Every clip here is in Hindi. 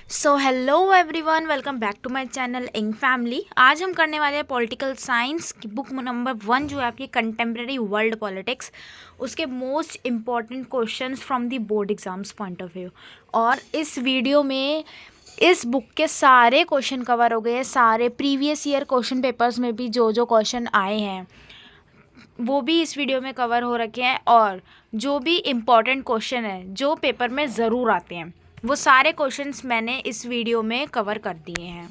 So hello everyone, welcome back to my channel इंग फैमिली। आज हम करने वाले हैं पॉलिटिकल साइंस की बुक नंबर 1 जो है आपकी कंटेम्प्रेरी वर्ल्ड पॉलिटिक्स, उसके most important questions from the board exams point of view. और इस वीडियो में इस बुक के सारे क्वेश्चन कवर हो गए हैं। सारे प्रीवियस ईयर क्वेश्चन पेपर्स में भी जो जो क्वेश्चन आए हैं वो भी इस वीडियो में कवर हो रखे हैं, और जो भी इम्पॉर्टेंट क्वेश्चन है जो पेपर में ज़रूर आते हैं वो सारे क्वेश्चंस मैंने इस वीडियो में कवर कर दिए हैं।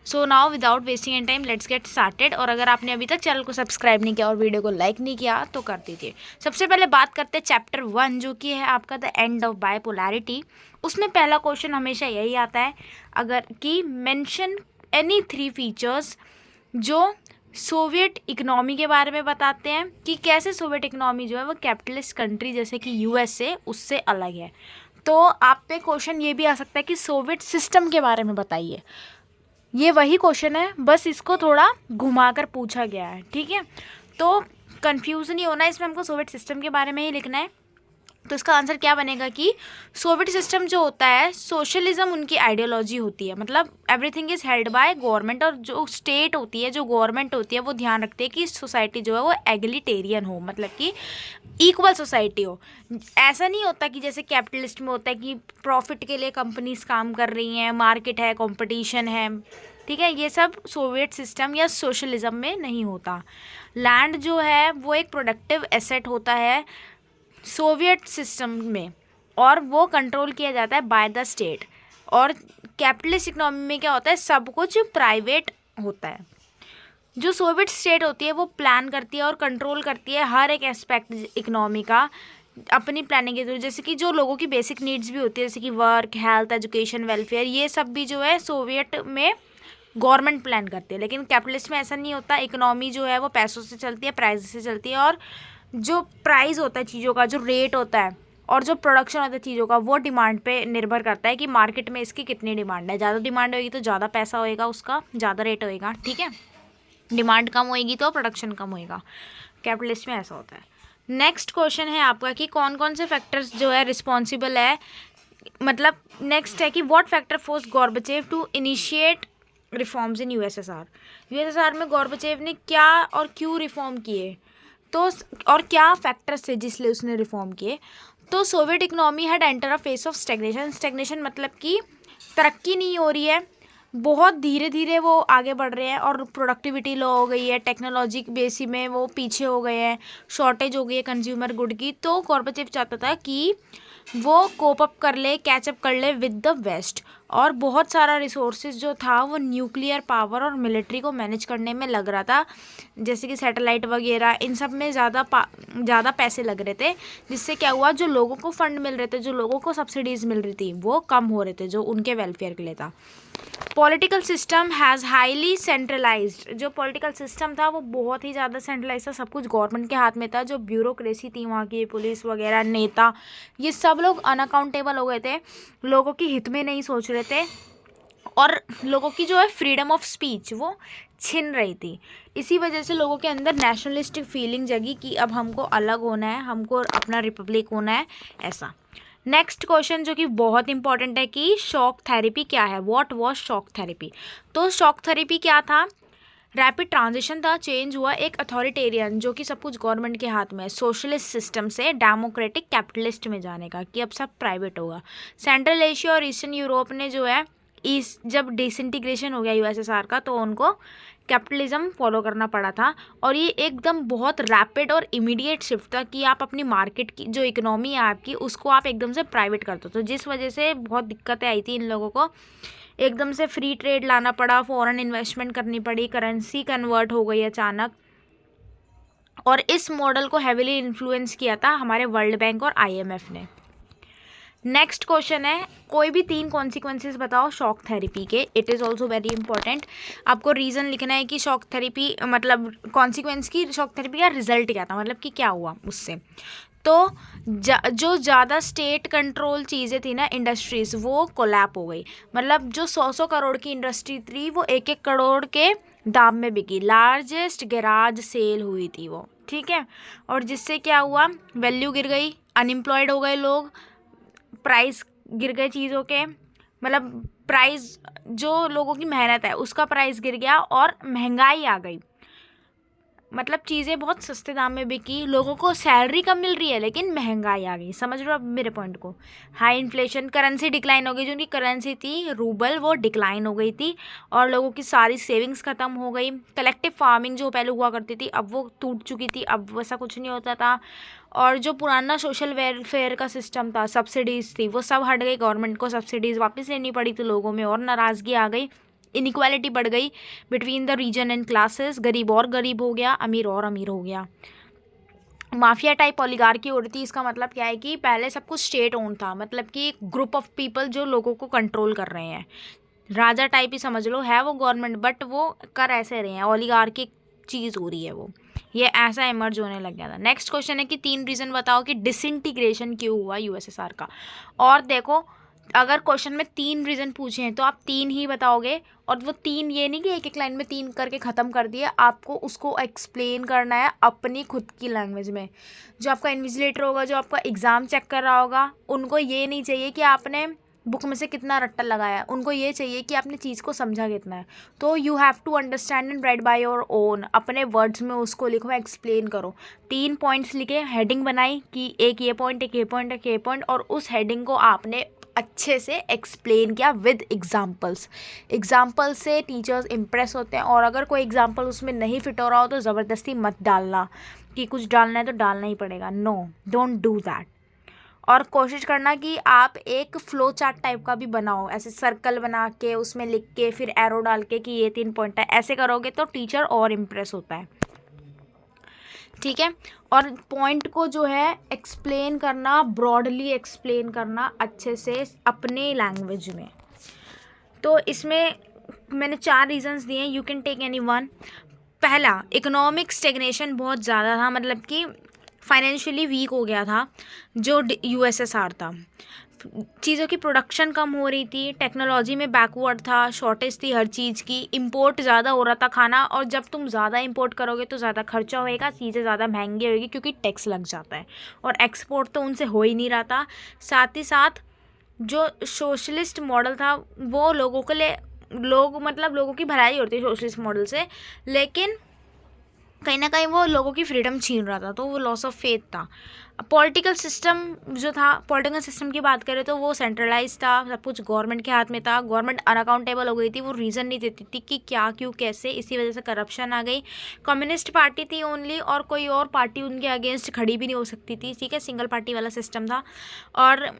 So now without wasting any time let's get started. और अगर आपने अभी तक चैनल को सब्सक्राइब नहीं किया और वीडियो को लाइक नहीं किया तो कर दीजिए। सबसे पहले बात करते हैं चैप्टर 1 जो कि है आपका द एंड ऑफ बायपोलैरिटी। उसमें पहला क्वेश्चन हमेशा यही आता है, अगर कि मेंशन एनी 3 फीचर्स जो सोवियत इकोनॉमी के बारे में बताते हैं कि कैसे सोवियत इकोनॉमी जो है वो कैपिटलिस्ट कंट्री जैसे कि यूएसए उससे अलग है। तो आप पे क्वेश्चन ये भी आ सकता है कि सोवियत सिस्टम के बारे में बताइए। ये वही क्वेश्चन है, बस इसको थोड़ा घुमाकर पूछा गया है, ठीक है। तो कंफ्यूज नहीं होना, इसमें हमको सोवियत सिस्टम के बारे में ही लिखना है। तो इसका आंसर क्या बनेगा कि सोवियत सिस्टम जो होता है सोशलिज्म उनकी आइडियोलॉजी होती है, मतलब everything is held by government. और जो स्टेट होती है, जो गवर्नमेंट होती है, वो ध्यान रखती है कि सोसाइटी जो है वो एग्लिटेरियन हो, मतलब कि इक्वल सोसाइटी हो। ऐसा नहीं होता कि जैसे कैपिटलिस्ट में होता है कि प्रॉफिट के लिए कंपनीज काम कर रही हैं, मार्केट है, कंपटीशन है, ठीक है। ये सब सोवियत सिस्टम या सोशलिज्म में नहीं होता। लैंड जो है वो एक प्रोडक्टिव एसेट होता है सोवियत सिस्टम में, और वो कंट्रोल किया जाता है बाय द स्टेट। और कैपिटलिस्ट इकोनॉमी में क्या होता है, सब कुछ प्राइवेट होता है। जो सोवियत स्टेट होती है वो प्लान करती है और कंट्रोल करती है हर एक एस्पेक्ट इकोनॉमी का अपनी प्लानिंग के थ्रू। जैसे कि जो लोगों की बेसिक नीड्स भी होती है, जैसे कि वर्क, हेल्थ, एजुकेशन, वेलफेयर, ये सब भी जो है सोवियत में गवर्नमेंट प्लान करती है। लेकिन कैपिटलिस्ट में ऐसा नहीं होता। इकोनॉमी जो है वो पैसों से चलती है, प्राइस से चलती है। और जो प्राइस होता है चीज़ों का, जो रेट होता है और जो प्रोडक्शन होता है चीज़ों का, वो डिमांड पे निर्भर करता है कि मार्केट में इसकी कितनी डिमांड है। ज़्यादा डिमांड होगी तो ज़्यादा पैसा होएगा, उसका ज़्यादा रेट होएगा, ठीक है। डिमांड कम होएगी तो प्रोडक्शन कम होएगा। कैपिटलिस्ट में ऐसा होता है। नेक्स्ट क्वेश्चन है आपका कि कौन कौन से फैक्टर्स जो है रिस्पॉन्सिबल है, मतलब नेक्स्ट है कि what factor force Gorbachev to initiate reforms in USSR. USSR में गोर्बाचेव ने क्या और क्यों रिफॉर्म किए, तो और क्या फैक्टर्स थे जिसलिए उसने रिफॉर्म किए। तो Soviet economy had enter a face of stagnation. Stagnation मतलब कि तरक्की नहीं हो रही है, बहुत धीरे धीरे वो आगे बढ़ रहे हैं, और प्रोडक्टिविटी लो हो गई है, टेक्नोलॉजी बेसी में वो पीछे हो गए हैं, शॉर्टेज हो गई है कंज्यूमर गुड की। तो गोर्बाचेव चाहता था कि वो कोप अप कर ले, कैचअप कर ले विद द वेस्ट। और बहुत सारा रिसोर्सेज जो था वो न्यूक्लियर पावर और मिलिट्री को मैनेज करने में लग रहा था, जैसे कि सैटेलाइट वगैरह, इन सब में ज़्यादा पैसे लग रहे थे। जिससे क्या हुआ, जो लोगों को फंड मिल रहे थे, जो लोगों को सब्सिडीज़ मिल रही थी, वो कम हो रहे थे, जो उनके वेलफेयर के लिए था। Political system has highly centralised. जो पॉलिटिकल सिस्टम था वो बहुत ही ज़्यादा सेंट्रलाइज था, सब कुछ गवर्नमेंट के हाथ में था। जो ब्यूरोक्रेसी थी वहाँ की, पुलिस वगैरह, नेता, ये सब लोग अनअकाउंटेबल हो गए थे, लोगों के हित में नहीं सोच रहे थे, और लोगों की जो है फ्रीडम ऑफ स्पीच वो छिन रही थी। इसी वजह से लोगों के अंदर नेशनलिस्टिक फीलिंग जगी कि अब हमको अलग होना है, हमको अपना रिपब्लिक होना है, ऐसा। नेक्स्ट क्वेश्चन जो कि बहुत इंपॉर्टेंट है कि शॉक थेरेपी क्या है, व्हाट वाज शॉक थेरेपी। तो शॉक थेरेपी क्या था, रैपिड ट्रांजिशन था, चेंज हुआ एक अथॉरिटेरियन जो कि सब कुछ गवर्नमेंट के हाथ में है, सोशलिस्ट सिस्टम से डेमोक्रेटिक कैपिटलिस्ट में जाने का, कि अब सब प्राइवेट होगा। सेंट्रल एशिया और ईस्टर्न यूरोप ने जो है जब डिसइंटीग्रेशन हो गया यूएसएसआर का, तो उनको कैपिटलिज्म फॉलो करना पड़ा था। और ये एकदम बहुत रैपिड और इमीडिएट शिफ्ट था कि आप अपनी मार्केट की जो इकोनॉमी है आपकी, उसको आप एकदम से प्राइवेट कर दो। तो जिस वजह से बहुत दिक्कतें आई थी इन लोगों को, एकदम से फ्री ट्रेड लाना पड़ा, फॉरेन इन्वेस्टमेंट करनी पड़ी, करेंसी कन्वर्ट हो गई अचानक। और इस मॉडल को हैविली इन्फ्लुएंस किया था हमारे वर्ल्ड बैंक और आईएमएफ ने। नेक्स्ट क्वेश्चन है, कोई भी 3 कॉन्सिक्वेंसेस बताओ शॉक थेरेपी के। It is also very important. आपको रीज़न लिखना है कि शॉक थेरेपी मतलब कॉन्सिक्वेंस की, शॉक थेरेपी का रिजल्ट क्या था, मतलब कि क्या हुआ उससे। तो जो ज़्यादा स्टेट कंट्रोल चीज़ें थी ना, इंडस्ट्रीज़, वो कोलैप हो गई। मतलब जो 100 करोड़ की इंडस्ट्री थी वो 1-1 करोड़ के दाम में बिकी। लार्जेस्ट गैराज सेल हुई थी वो, ठीक है। और जिससे क्या हुआ, वैल्यू गिर गई, अनएम्प्लॉयड हो गए लोग, प्राइस गिर गए चीज़ों के, मतलब प्राइस, जो लोगों की मेहनत है उसका प्राइस गिर गया और महंगाई आ गई। मतलब चीज़ें बहुत सस्ते दाम में बिकी, लोगों को सैलरी कम मिल रही है लेकिन महंगाई आ गई। समझ रहे हो अब मेरे पॉइंट को? हाई इन्फ्लेशन, करेंसी डिक्लाइन हो गई, जो उनकी करेंसी थी रूबल वो डिक्लाइन हो गई थी और लोगों की सारी सेविंग्स ख़त्म हो गई। कलेक्टिव फार्मिंग जो पहले हुआ करती थी अब वो टूट चुकी थी, अब वैसा कुछ नहीं होता था। और जो पुराना सोशल वेलफेयर का सिस्टम था, सब्सिडीज़ थी, वो सब हट गई। गवर्नमेंट को सब्सिडीज़ वापस लेनी पड़ी थी, लोगों में और नाराज़गी आ गई, इनइक्वालिटी बढ़ गई between the region and classes. गरीब और गरीब हो गया, अमीर और अमीर हो गया। माफिया टाइप ओलिगार्की हो रही थी। इसका मतलब क्या है कि पहले सब कुछ स्टेट ओन था, मतलब कि एक ग्रुप ऑफ पीपल जो लोगों को कंट्रोल कर रहे हैं, राजा टाइप ही समझ लो, है वो गवर्नमेंट बट वो कर ऐसे रहे हैं, ओलिगार्की चीज़ हो रही है वो, ये ऐसा इमर्ज होने लग गया था। नेक्स्ट क्वेश्चन है कि 3 रीज़न बताओ कि डिसइंटीग्रेशन क्यों हुआ यूएसएसआर का। और देखो, अगर क्वेश्चन में 3 रीज़न पूछे हैं तो आप 3 ही बताओगे, और वो 3 ये नहीं कि एक एक लाइन में 3 करके ख़त्म कर दिए, आपको उसको एक्सप्लेन करना है अपनी खुद की लैंग्वेज में। जो आपका इन्विजिलेटर होगा, जो आपका एग्ज़ाम चेक कर रहा होगा, उनको ये नहीं चाहिए कि आपने बुक में से कितना रट्टा लगाया है, उनको ये चाहिए कि आपने चीज़ को समझा कितना है। तो you have to understand and write by your own, अपने वर्ड्स में उसको लिखो, एक्सप्लेन करो। 3 पॉइंट्स लिखे, हेडिंग बनाई कि एक ये पॉइंट, एक ये पॉइंट, एक ये पॉइंट, और उस हेडिंग को आपने अच्छे से एक्सप्लेन किया विद एग्जाम्पल्स। एग्जाम्पल से टीचर्स इम्प्रेस होते हैं, और अगर कोई एग्जाम्पल उसमें नहीं फिट हो रहा हो तो ज़बरदस्ती मत डालना कि कुछ डालना है तो डालना ही पड़ेगा। No, don't do that. और कोशिश करना कि आप एक फ्लो चार्ट टाइप का भी बनाओ, ऐसे सर्कल बना के उसमें लिख के फिर एरो डाल के कि ये 3 पॉइंट है, ऐसे करोगे तो टीचर और इम्प्रेस होता है। ठीक है, और पॉइंट को जो है एक्सप्लेन करना, ब्रॉडली एक्सप्लेन करना अच्छे से अपने लैंग्वेज में। तो इसमें मैंने 4 रीजंस दिए, you can take any one. पहला, इकोनॉमिक स्टेग्नेशन बहुत ज़्यादा था, मतलब कि फाइनेंशियली वीक हो गया था जो यूएसएसआर था। चीज़ों की प्रोडक्शन कम हो रही थी, टेक्नोलॉजी में बैकवर्ड था, शॉर्टेज थी हर चीज़ की, इंपोर्ट ज़्यादा हो रहा था खाना, और जब तुम ज़्यादा इंपोर्ट करोगे तो ज़्यादा खर्चा होएगा, चीज़ें ज़्यादा महंगी होएगी क्योंकि टैक्स लग जाता है, और एक्सपोर्ट तो उनसे हो ही नहीं रहा था। साथ ही साथ जो सोशलिस्ट मॉडल था वो लोगों के लिए, मतलब लोगों की भलाई होती है सोशलिस्ट मॉडल से, लेकिन कहीं ना कहीं वो लोगों की फ्रीडम छीन रहा था, तो वो लॉस ऑफ फेथ था। पॉलिटिकल सिस्टम जो था, पॉलिटिकल सिस्टम की बात करें तो वो सेंट्रलाइज था, सब कुछ गवर्नमेंट के हाथ में था, गवर्नमेंट अनअकाउंटेबल हो गई थी, वो रीज़न नहीं देती थी कि क्या क्यों कैसे, इसी वजह से करप्शन आ गई। कम्युनिस्ट पार्टी थी ओनली, और कोई और पार्टी उनके अगेंस्ट खड़ी भी नहीं हो सकती थी। ठीक है, सिंगल पार्टी वाला सिस्टम था, और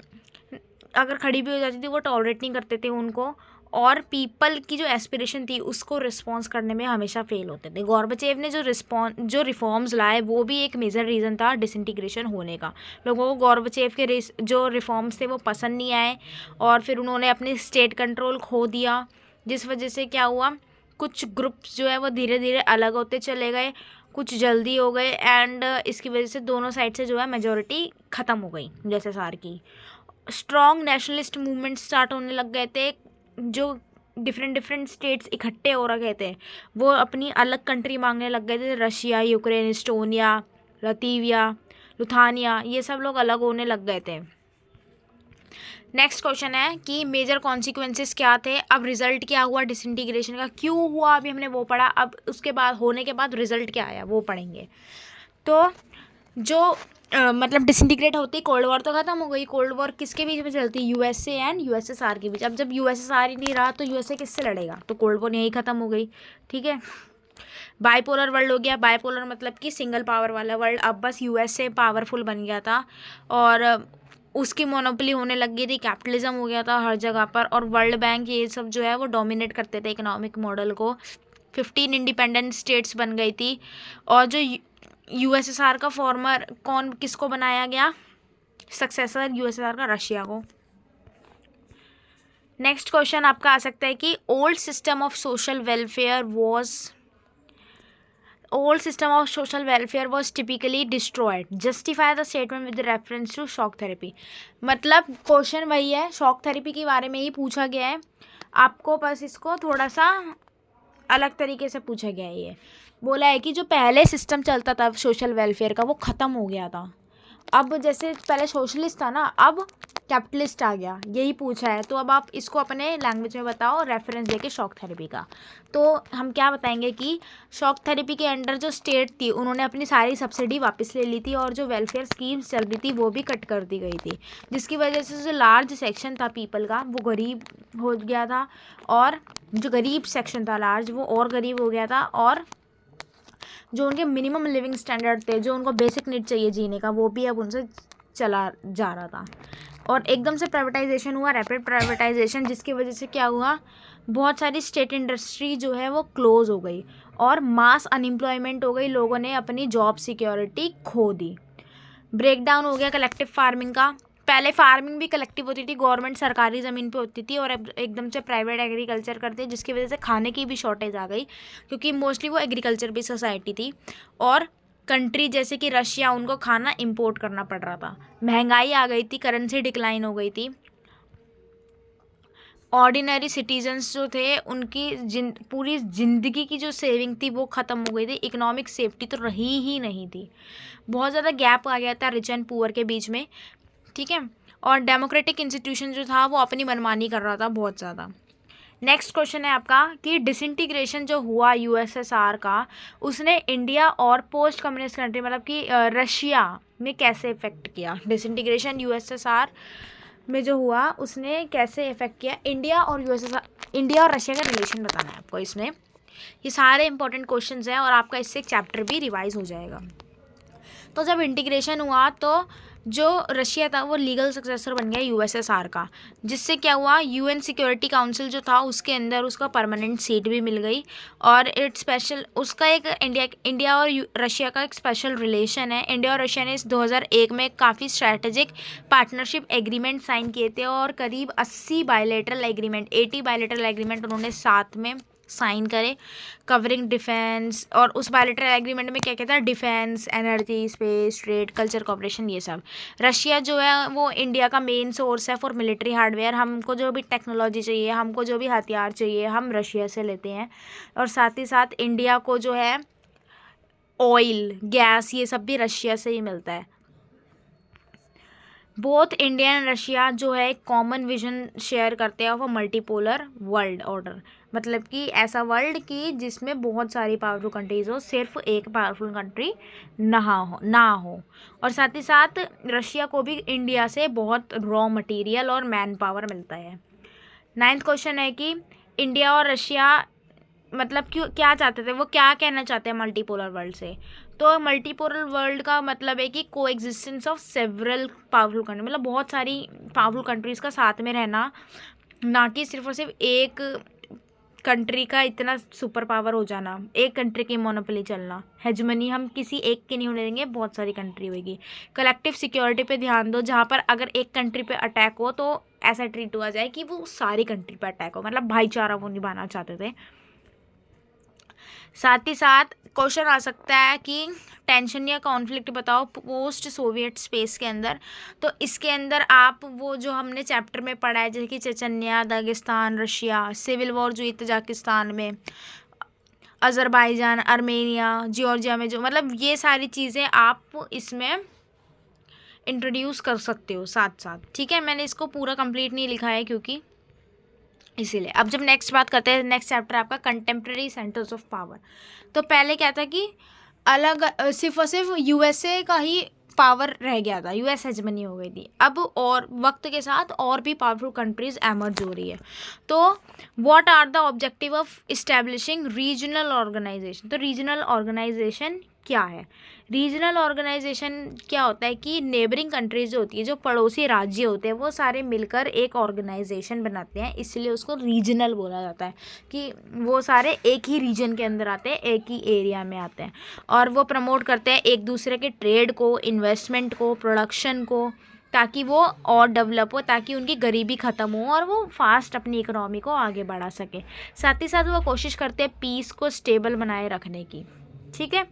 अगर खड़ी भी हो जाती थी वो टॉलरेट नहीं करते थे उनको, और पीपल की जो एस्पिरेशन थी उसको रिस्पॉन्स करने में हमेशा फेल होते थे। गोर्बाचेव ने जो रिफॉर्म्स लाए वो भी एक मेजर रीज़न था डिसइंटीग्रेशन होने का। लोगों को गोर्बाचेव के जो रिफॉर्म्स थे वो पसंद नहीं आए, और फिर उन्होंने अपनी स्टेट कंट्रोल खो दिया, जिस वजह से क्या हुआ, कुछ ग्रुप्स जो है वो धीरे धीरे अलग होते चले गए, कुछ जल्दी हो गए, एंड इसकी वजह से दोनों साइड से जो है मेजोरिटी ख़त्म हो गई यूएसएसआर की। स्ट्रॉन्ग नेशनलिस्ट मूवमेंट स्टार्ट होने लग गए थे, जो डिफरेंट स्टेट्स इकट्ठे हो रखे थे वो अपनी अलग कंट्री मांगने लग गए थे। रशिया, यूक्रेन, इस्टोनिया, लतीविया, लुथानिया, ये सब लोग अलग होने लग गए थे। नेक्स्ट क्वेश्चन है कि मेजर कॉन्सिक्वेंसेस क्या थे। अब रिजल्ट क्या हुआ डिसइंटीग्रेशन का, क्यों हुआ अभी हमने वो पढ़ा, अब उसके बाद होने के बाद रिजल्ट क्या आया वो पढ़ेंगे। तो जो मतलब डिसइंटीग्रेट होती, कोल्ड वॉर तो ख़त्म हो गई। कोल्ड वॉर किसके बीच में चलती, यूएसए एंड यूएसएसआर के बीच। अब जब यूएसएसआर ही नहीं रहा तो यूएसए किससे लड़ेगा, तो कोल्ड वॉर यही ख़त्म हो गई। ठीक है, बाइपोलर वर्ल्ड हो गया। बाइपोलर मतलब कि सिंगल पावर वाला वर्ल्ड। अब बस यूएसए पावरफुल बन गया था और उसकी मोनोपोली होने लग गई थी, कैपिटलिज्म हो गया था हर जगह पर, और वर्ल्ड बैंक ये सब जो है वो डोमिनेट करते थे इकोनॉमिक मॉडल को। 15 इंडिपेंडेंट स्टेट्स बन गई थी, और जो यूएसएसआर का फॉर्मर किसको बनाया गया सक्सेसर यूएसएसआर का, रशिया को। नेक्स्ट क्वेश्चन आपका आ सकता है कि old system of social welfare was typically destroyed. Justify the statement with reference to shock therapy. मतलब क्वेश्चन वही है, शॉक थेरेपी के बारे में ही पूछा गया है आपको, बस इसको थोड़ा सा अलग तरीके से पूछा गया है। ये बोला है कि जो पहले सिस्टम चलता था सोशल वेलफेयर का वो ख़त्म हो गया था, अब जैसे पहले सोशलिस्ट था ना, अब कैपिटलिस्ट आ गया, यही पूछा है। तो अब आप इसको अपने लैंग्वेज में बताओ रेफरेंस देके शॉक थेरेपी का। तो हम क्या बताएंगे कि शॉक थेरेपी के अंडर जो स्टेट थी उन्होंने अपनी सारी सब्सिडी वापस ले ली थी और जो वेलफेयर स्कीम्स चल रही थी वो भी कट कर दी गई थी, जिसकी वजह से जो लार्ज सेक्शन था पीपल का वो गरीब हो गया था, और जो गरीब सेक्शन था लार्ज वो और गरीब हो गया था, और जो उनके मिनिमम लिविंग स्टैंडर्ड थे, जो उनको बेसिक नीड चाहिए जीने का, वो भी अब उनसे चला जा रहा था। और एकदम से प्राइवेटाइजेशन हुआ, रैपिड प्राइवेटाइजेशन, जिसकी वजह से क्या हुआ, बहुत सारी स्टेट इंडस्ट्री जो है वो क्लोज हो गई और मास अनएम्प्लॉयमेंट हो गई, लोगों ने अपनी जॉब सिक्योरिटी खो दी। ब्रेकडाउन हो गया कलेक्टिव फार्मिंग का। पहले फार्मिंग भी कलेक्टिव होती थी, गवर्नमेंट सरकारी ज़मीन पे होती थी, और अब एकदम से प्राइवेट एग्रीकल्चर करते हैं, जिसकी वजह से खाने की भी शॉर्टेज आ गई, क्योंकि मोस्टली वो एग्रीकल्चर बेस्ड सोसाइटी थी। और कंट्री जैसे कि रशिया, उनको खाना इंपोर्ट करना पड़ रहा था, महंगाई आ गई थी, करेंसी डिक्लाइन हो गई थी, ऑर्डिनरी सिटीजन्स जो थे उनकी पूरी ज़िंदगी की जो सेविंग थी वो ख़त्म हो गई थी, इकोनॉमिक सेफ्टी तो रही ही नहीं थी, बहुत ज़्यादा गैप आ गया था रिच एंड पुअर के बीच में, ठीक है। और डेमोक्रेटिक इंस्टीट्यूशन जो था वो अपनी मनमानी कर रहा था बहुत ज़्यादा। नेक्स्ट क्वेश्चन है आपका कि डिसइंटीग्रेशन जो हुआ यूएसएसआर का, उसने इंडिया और पोस्ट कम्युनिस्ट कंट्री मतलब कि रशिया में कैसे इफेक्ट किया। डिसइंटीग्रेशन यूएसएसआर में जो हुआ उसने कैसे इफेक्ट किया इंडिया और यूएसएसआर, इंडिया और रशिया का रिलेशन बताना है आपको इसमें। ये सारे इंपॉर्टेंट क्वेश्चंस हैं और आपका इससे एक चैप्टर भी रिवाइज हो जाएगा। तो जब इंटीग्रेशन हुआ तो जो रशिया था वो लीगल सक्सेसर बन गया यूएसएसआर का, जिससे क्या हुआ, यूएन सिक्योरिटी काउंसिल जो था उसके अंदर उसका परमानेंट सीट भी मिल गई, और इट स्पेशल उसका एक इंडिया और रशिया का एक स्पेशल रिलेशन है। इंडिया और रशिया ने इस 2001 में काफ़ी स्ट्रैटेजिक पार्टनरशिप एग्रीमेंट साइन किए थे, और करीब 80 बायलैटरल एग्रीमेंट, 80 बायलैटरल एग्रीमेंट उन्होंने साथ में साइन करे, कवरिंग डिफेंस। और उस बायलैटरल एग्रीमेंट में क्या कहता है, defence, energy, space, trade, culture cooperation, ये सब। रशिया जो है वो इंडिया का मेन सोर्स है फॉर मिलिट्री हार्डवेयर, हमको जो भी टेक्नोलॉजी चाहिए, हमको जो भी हथियार चाहिए, हम रशिया से लेते हैं। और साथ ही साथ इंडिया को जो है ऑयल, गैस, ये सब भी रशिया से ही मिलता है। बोथ इंडिया एंड रशिया जो है एक कॉमन विजन शेयर करते हैं of a multipolar world order, मतलब कि ऐसा वर्ल्ड कि जिसमें बहुत सारी पावरफुल कंट्रीज हो, सिर्फ एक पावरफुल कंट्री ना हो। और साथ ही साथ रशिया को भी इंडिया से बहुत रॉ मटेरियल और मैन पावर मिलता है। 9th क्वेश्चन है कि इंडिया और रशिया मतलब क्यों, क्या चाहते थे वो, क्या कहना चाहते हैं मल्टीपोलर वर्ल्ड से। तो मल्टीपोलर वर्ल्ड का मतलब है कि को existence of several powerful country, मतलब बहुत सारी पावरफुल कंट्रीज़ का साथ में रहना, ना कि सिर्फ और सिर्फ एक कंट्री का इतना सुपर पावर हो जाना, एक कंट्री की मोनोपोली चलना, हेजमनी हम किसी एक की नहीं होने देंगे, बहुत सारी कंट्री होगी। कलेक्टिव सिक्योरिटी पे ध्यान दो, जहाँ पर अगर एक कंट्री पे अटैक हो तो ऐसा ट्रीट हुआ जाए कि वो सारी कंट्री पे अटैक हो, मतलब भाईचारा वो निभाना चाहते थे। साथ ही साथ क्वेश्चन आ सकता है कि टेंशन या कॉन्फ्लिक्ट बताओ पोस्ट सोवियत स्पेस के अंदर। तो इसके अंदर आप वो जो हमने चैप्टर में पढ़ा है, जैसे कि Chechnya, Dagestan, Russia, civil war जो तजाकिस्तान में, अजरबैजान, आर्मेनिया, जॉर्जिया में, जो मतलब ये सारी चीज़ें आप इसमें इंट्रोड्यूस कर सकते हो साथ साथ, ठीक है। मैंने इसको पूरा कंप्लीट नहीं लिखा है क्योंकि इसीलिए। अब जब नेक्स्ट बात करते हैं, नेक्स्ट चैप्टर आपका कंटेम्प्रेरी सेंटर्स ऑफ पावर। तो पहले क्या था कि अलग सिर्फ और सिर्फ यूएसए का ही पावर रह गया था, यूएस हेजमनी हो गई थी। अब और वक्त के साथ और भी पावरफुल कंट्रीज एमर्ज हो रही है। तो what are the objective of establishing regional organisation. तो रीजनल ऑर्गेनाइजेशन क्या है, रीजनल ऑर्गेनाइजेशन क्या होता है कि नेबरिंग कंट्रीज जो होती है, जो पड़ोसी राज्य होते हैं, वो सारे मिलकर एक ऑर्गेनाइजेशन बनाते हैं, इसलिए उसको रीजनल बोला जाता है कि वो सारे एक ही रीजन के अंदर आते हैं, एक ही एरिया में आते हैं, और वो प्रमोट करते हैं एक दूसरे के ट्रेड को, इन्वेस्टमेंट को, प्रोडक्शन को, ताकि वो और डेवलप हो, ताकि उनकी गरीबी ख़त्म हो और वो फास्ट अपनी इकोनॉमी को आगे बढ़ा सके। साथ ही साथ वो कोशिश करते हैं पीस को स्टेबल बनाए रखने की, ठीक है।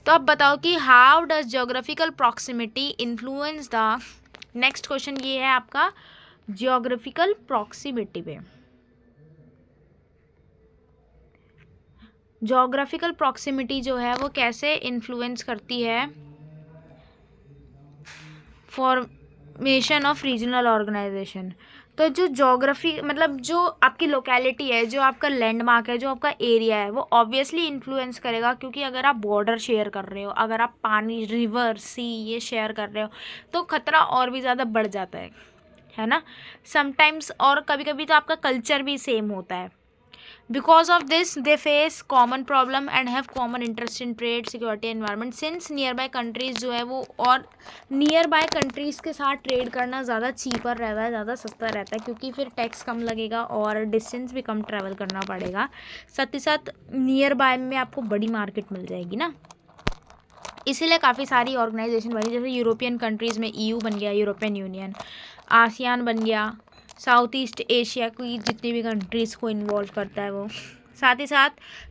तो अब बताओ कि how does geographical proximity influence the, next question ये है आपका जियोग्राफिकल प्रॉक्सिमिटी पे। जियोग्राफिकल प्रॉक्सिमिटी जो है वो कैसे इन्फ्लुएंस करती है फॉर्मेशन ऑफ रीजनल ऑर्गेनाइजेशन। तो जो जोग्राफी मतलब जो आपकी लोकेलिटी है, जो आपका लैंडमार्क है, जो आपका एरिया है, वो ऑब्वियसली इन्फ्लुएंस करेगा, क्योंकि अगर आप बॉर्डर शेयर कर रहे हो, अगर आप पानी, रिवर, सी ये शेयर कर रहे हो, तो खतरा और भी ज़्यादा बढ़ जाता है ना समटाइम्स। और कभी कभी तो आपका कल्चर भी सेम होता है। Because of this they face common problem and have common interest in trade, security, environment. Since near by countries जो है वो, और नियर बाय कंट्रीज़ के साथ ट्रेड करना ज़्यादा चीपर रहता है, ज़्यादा सस्ता रहता है, क्योंकि फिर टैक्स कम लगेगा और डिस्टेंस भी कम ट्रैवल करना पड़ेगा। साथ ही साथ नियर बाय में आपको बड़ी मार्केट मिल जाएगी ना, इसीलिए काफ़ी सारी ऑर्गेनाइजेशन बनी, जैसे यूरोपियन कंट्रीज़ में EU बन गया, यूरोपियन यूनियन, आसियान बन गया, साउथ ईस्ट एशिया की जितनी भी कंट्रीज़ को इन्वॉल्व करता है वो। साथ ही साथ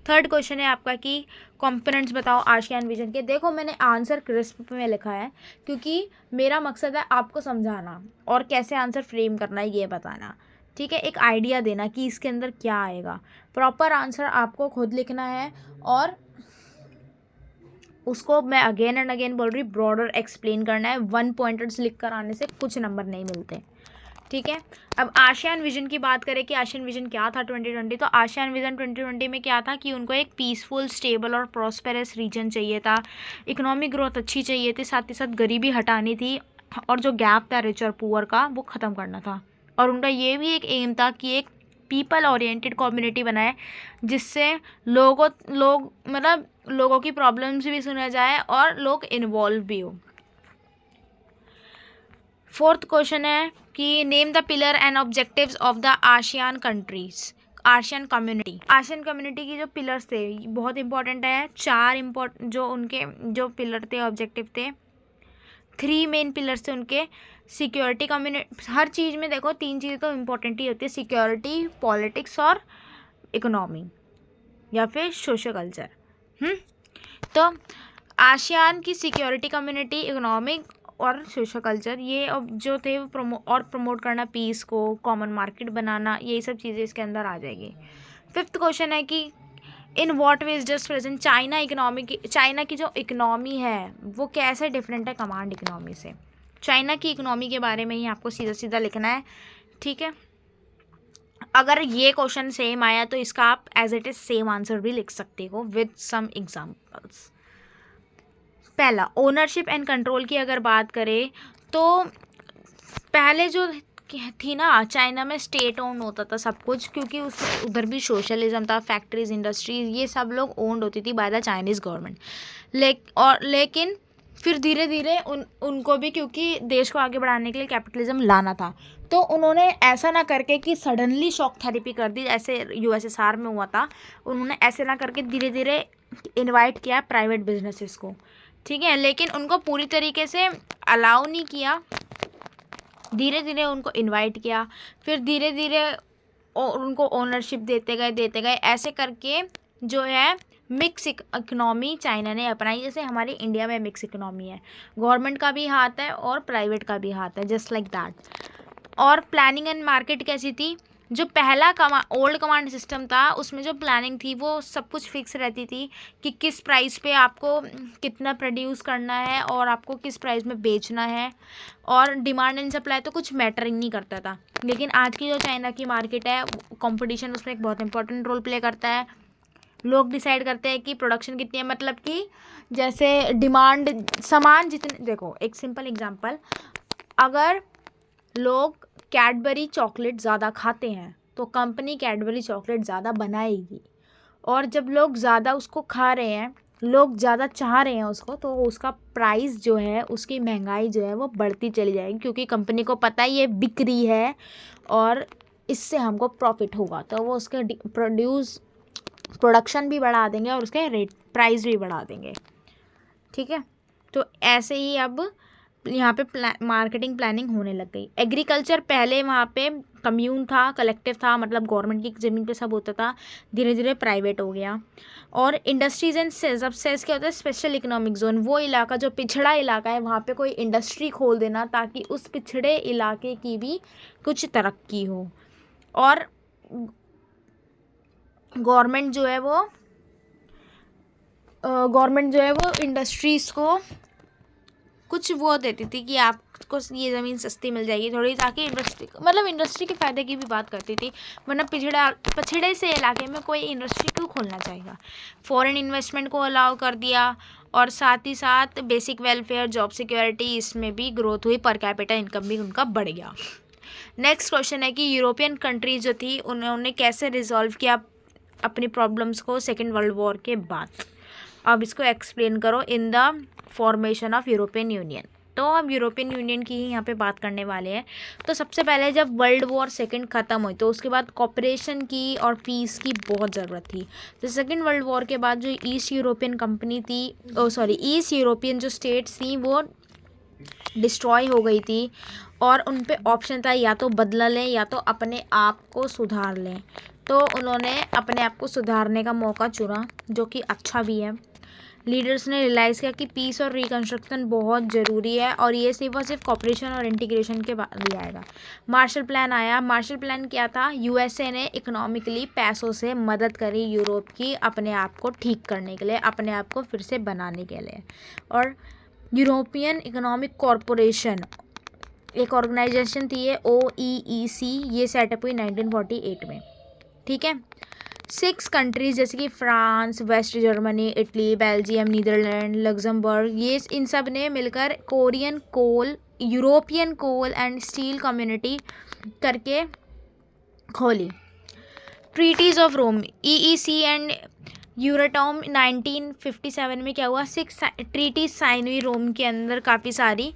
थर्ड क्वेश्चन है आपका कि कंपोनेंट्स बताओ आसियान विजन के। देखो मैंने आंसर क्रिस्प में लिखा है, क्योंकि मेरा मकसद है आपको समझाना और कैसे आंसर फ्रेम करना है ये बताना, ठीक है, एक आइडिया देना कि इसके अंदर क्या आएगा। प्रॉपर आंसर आपको खुद लिखना है, और उसको मैं अगेन एंड अगेन बोल रही, ब्रॉडर एक्सप्लेन करना है। 1 पॉइंटर्स लिख कर आने से कुछ नंबर नहीं मिलते, ठीक है। अब आसियान विजन की बात करें कि आसियान विजन क्या था 2020, तो आसियान विजन 2020 में क्या था कि उनको एक पीसफुल, स्टेबल और प्रॉस्पेरस रीजन चाहिए था, इकोनॉमिक ग्रोथ अच्छी चाहिए थी, साथ ही साथ गरीबी हटानी थी, और जो गैप था रिच और पुअर का वो ख़त्म करना था। और उनका ये भी एक एम था कि एक पीपल ओरिएंटेड कम्युनिटी बनाए, जिससे लोग मतलब लोगों की प्रॉब्लम्स भी सुना जाए और लोग इन्वॉल्व भी हो। फोर्थ क्वेश्चन है कि name the pillar and objectives of the ASEAN countries, ASEAN community. ASEAN community की जो पिलर्स थे बहुत इंपॉर्टेंट है, 4 जो उनके जो पिलर थे, ऑब्जेक्टिव थे, 3 मेन पिलर्स थे उनके। सिक्योरिटी, कम्युनिटी, हर चीज़ में देखो 3 चीज़ें तो इम्पोर्टेंट ही होती है, सिक्योरिटी, पॉलिटिक्स और इकोनॉमी या फिर सोशल कल्चर। तो आसियान की सिक्योरिटी, कम्युनिटी, इकोनॉमिक और सोशल कल्चर, ये अब जो थे वो प्रमोट करना पीस को, कॉमन मार्केट बनाना, यही सब चीज़ें इसके अंदर आ जाएगी। फिफ्थ क्वेश्चन है कि in what way is just present China की जो इकोनॉमी है वो कैसे डिफरेंट है कमांड इकोनॉमी से। चाइना की इकोनॉमी के बारे में ही आपको सीधा सीधा लिखना है, ठीक है। अगर ये क्वेश्चन सेम आया तो इसका आप as it is same answer भी लिख सकते हो विद सम एग्जांपल्स। पहला, ओनरशिप एंड कंट्रोल की अगर बात करें तो पहले जो थी ना, चाइना में स्टेट ओन होता था सब कुछ, क्योंकि उसमें उधर भी सोशलिज्म था, फैक्ट्रीज, इंडस्ट्रीज, ये सब लोग ओन्ड होती थी बाय द चाइनीज़ गवर्नमेंट। लेकिन फिर धीरे धीरे उनको भी, क्योंकि देश को आगे बढ़ाने के लिए कैपिटलिज्म लाना था, तो उन्होंने ऐसा ना करके कि सडनली शॉक थेरेपी कर दी, ऐसे USSR में हुआ था, उन्होंने ऐसे ना करके धीरे धीरे इनवाइट किया प्राइवेट बिजनेसेस को, ठीक है, लेकिन उनको पूरी तरीके से अलाउ नहीं किया, धीरे धीरे उनको इनवाइट किया, फिर धीरे धीरे उनको ओनरशिप देते गए, ऐसे करके जो है मिक्स इकोनॉमी चाइना ने अपनाई। जैसे हमारी इंडिया में मिक्स इकोनॉमी है, गवर्नमेंट का भी हाथ है और प्राइवेट का भी हाथ है, जस्ट लाइक दैट। और प्लानिंग एंड मार्केट कैसी थी, जो पहला ओल्ड कमांड सिस्टम था उसमें जो प्लानिंग थी वो सब कुछ फिक्स रहती थी कि किस प्राइस पे आपको कितना प्रोड्यूस करना है और आपको किस प्राइस में बेचना है, और डिमांड एंड सप्लाई तो कुछ मैटर ही नहीं करता था। लेकिन आज की जो चाइना की मार्केट है, कंपटीशन उसमें एक बहुत इंपॉर्टेंट रोल प्ले करता है। लोग डिसाइड करते हैं कि प्रोडक्शन कितनी है, मतलब कि जैसे डिमांड, सामान जितने, देखो एक सिंपल एग्जांपल, अगर लोग कैडबरी चॉकलेट ज़्यादा खाते हैं तो कंपनी कैडबरी चॉकलेट ज़्यादा बनाएगी, और जब लोग ज़्यादा उसको खा रहे हैं, लोग ज़्यादा चाह रहे हैं उसको, तो उसका प्राइस जो है, उसकी महंगाई जो है वो बढ़ती चली जाएगी, क्योंकि कंपनी को पता है ये बिक रही है और इससे हमको प्रॉफिट होगा, तो वो उसके प्रोडक्शन भी बढ़ा देंगे और उसके रेट प्राइस भी बढ़ा देंगे, ठीक है। तो ऐसे ही अब यहाँ पे मार्केटिंग प्लानिंग होने लग गई। एग्रीकल्चर पहले वहाँ पे कम्यून था, कलेक्टिव था, मतलब गवर्नमेंट की ज़मीन पे सब होता था, धीरे धीरे प्राइवेट हो गया। और इंडस्ट्रीज एंड सेज, अब सेज क्या होता है, स्पेशल इकोनॉमिक जोन, वो इलाका जो पिछड़ा इलाका है वहाँ पे कोई इंडस्ट्री खोल देना ताकि उस पिछड़े इलाके की भी कुछ तरक्की हो। और गवर्नमेंट जो है वो इंडस्ट्रीज़ को कुछ वो देती थी कि आपको ये ज़मीन सस्ती मिल जाएगी थोड़ी, ताकि इंडस्ट्री के फ़ायदे की भी बात करती थी, वरना पिछड़े से इलाके में कोई इंडस्ट्री क्यों खोलना चाहेगा। फॉरेन इन्वेस्टमेंट को अलाउ कर दिया, और साथ ही साथ बेसिक वेलफेयर, जॉब सिक्योरिटी, इसमें भी ग्रोथ हुई, पर कैपिटा इनकम भी उनका बढ़ गया। नेक्स्ट क्वेश्चन है कि यूरोपियन कंट्रीज जो थी उन्होंने कैसे रिजॉल्व किया अपनी प्रॉब्लम्स को सेकेंड वर्ल्ड वॉर के बाद। अब इसको एक्सप्लेन करो in the formation of European union. तो हम यूरोपियन यूनियन की ही यहाँ पे बात करने वाले हैं। तो सबसे पहले जब वर्ल्ड वॉर सेकेंड ख़त्म हुई तो उसके बाद कॉपरेशन की और पीस की बहुत ज़रूरत थी। तो सेकेंड वर्ल्ड वॉर के बाद जो ईस्ट यूरोपियन कंपनी थी, ईस्ट यूरोपियन जो स्टेट्स थी वो डिस्ट्रॉय हो गई थी, और उन पे ऑप्शन था या तो बदला लें या तो अपने आप को सुधार लें। तो उन्होंने अपने आप को सुधारने का मौका चुना, जो कि अच्छा भी है। लीडर्स ने रियलाइज़ किया कि पीस और रिकन्स्ट्रक्शन बहुत ज़रूरी है, और ये सिर्फ और सिर्फ कॉपरेशन और इंटीग्रेशन के बाद ही आएगा। मार्शल प्लान आया। मार्शल प्लान क्या था? यूएसए ने इकोनॉमिकली पैसों से मदद करी यूरोप की अपने आप को ठीक करने के लिए, अपने आप को फिर से बनाने के लिए। और यूरोपियन इकोनॉमिक कॉरपोरेशन एक ऑर्गेनाइजेशन थी, ये OEEC, ये सेटअप हुई 1948 में। ठीक है। 6 कंट्रीज जैसे कि France, West Germany, Italy, Belgium, Netherlands, Luxembourg, ये इन सब ने मिलकर European coal and steel community करके खोली। Treaties of Rome, EEC and Euratom 1957 में क्या हुआ? 6 ट्रीटीज साइन हुई रोम के अंदर, काफ़ी सारी,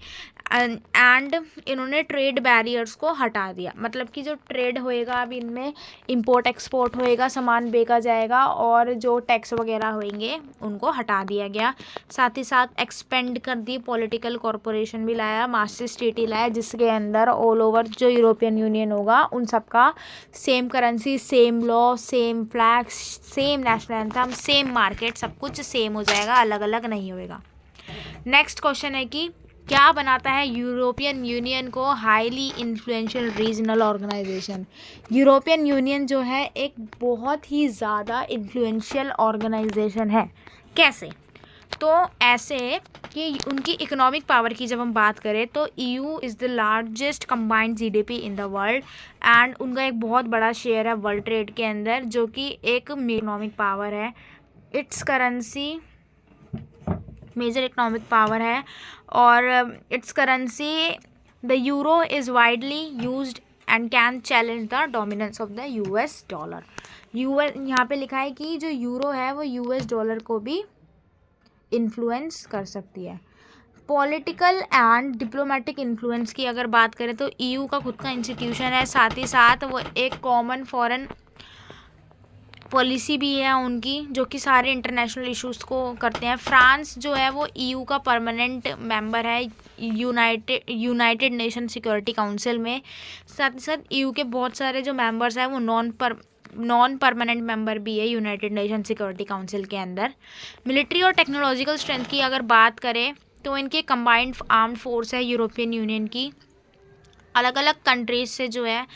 एंड इन्होंने ट्रेड बैरियर्स को हटा दिया। मतलब कि जो ट्रेड होएगा अब इनमें इंपोर्ट एक्सपोर्ट होएगा, सामान बेचा जाएगा, और जो टैक्स वगैरह होंगे उनको हटा दिया गया। साथ ही साथ एक्सपेंड कर दी, पॉलिटिकल कॉरपोरेशन भी लाया, मास्टर्स ट्रीटी लाया, जिसके अंदर ऑल ओवर जो यूरोपियन यूनियन होगा उन सब का same currency, same law, same flag, same national anthem, same market, सब कुछ सेम हो जाएगा, अलग अलग नहीं होएगा। नेक्स्ट क्वेश्चन है कि क्या बनाता है यूरोपियन यूनियन को highly influential regional organisation? European Union जो है एक बहुत ही ज़्यादा इन्फ्लुएंशियल ऑर्गेनाइजेशन है। कैसे? तो ऐसे कि उनकी इकोनॉमिक पावर की जब हम बात करें तो EU is the largest combined GDP in the world, and उनका एक बहुत बड़ा शेयर है वर्ल्ड ट्रेड के अंदर, जो कि एक इकोनॉमिक पावर है। Its currency major economic power है, और its currency the euro is widely used and can challenge the dominance of the US dollar. यहाँ पे लिखा है कि जो यूरो है वो US डॉलर को भी इन्फ्लुएंस कर सकती है। पॉलिटिकल एंड डिप्लोमेटिक इन्फ्लुएंस की अगर बात करें तो EU का खुद का इंस्टीट्यूशन है, साथ ही साथ वो एक कॉमन फॉरेन पॉलिसी भी है उनकी, जो कि सारे इंटरनेशनल इश्यूज़ को करते हैं। फ्रांस जो है वो EU का परमानेंट मेंबर है यूनाइटेड नेशन सिक्योरिटी काउंसिल में। साथ ही साथ EU के बहुत सारे जो मेंबर्स हैं वो नॉन परमानेंट मेंबर भी है यूनाइटेड नेशन सिक्योरिटी काउंसिल के अंदर। मिलिट्री और टेक्नोलॉजिकल स्ट्रेंथ की अगर बात करें तो इनके कंबाइंड आर्म्ड फोर्स है यूरोपियन यूनियन की, अलग अलग कंट्रीज से जो है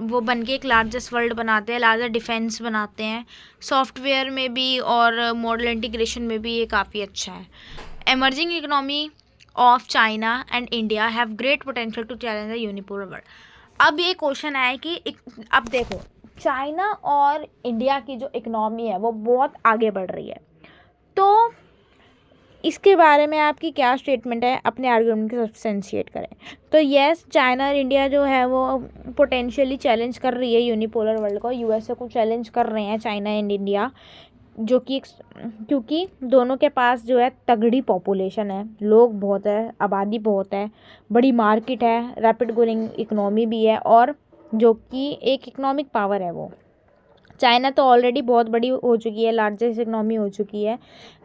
वो बन के एक लार्जेस्ट वर्ल्ड बनाते हैं, लार्जर डिफेंस बनाते हैं। सॉफ्टवेयर में भी और मॉडल इंटीग्रेशन में भी ये काफ़ी अच्छा है। Emerging economy of China and India have great potential to challenge the unipolar world. अब ये क्वेश्चन आया कि अब देखो, चाइना और इंडिया की जो इकोनॉमी है वो बहुत आगे बढ़ रही है, तो इसके बारे में आपकी क्या स्टेटमेंट है? अपने आर्गुमेंट को सब्सटेंशिएट करें। तो यस, चाइना और इंडिया जो है वो पोटेंशियली चैलेंज कर रही है यूनिपोलर वर्ल्ड को, USA को चैलेंज कर रहे हैं चाइना एंड इंडिया, जो कि क्योंकि दोनों के पास जो है तगड़ी पॉपुलेशन है, लोग बहुत है, आबादी बहुत है, बड़ी मार्केट है, रैपिड ग्रोइंग इकोनॉमी भी है, और जो कि एक इकोनॉमिक पावर है वो। चाइना तो ऑलरेडी बहुत बड़ी हो चुकी है, लार्जेस्ट इकोनॉमी हो चुकी है,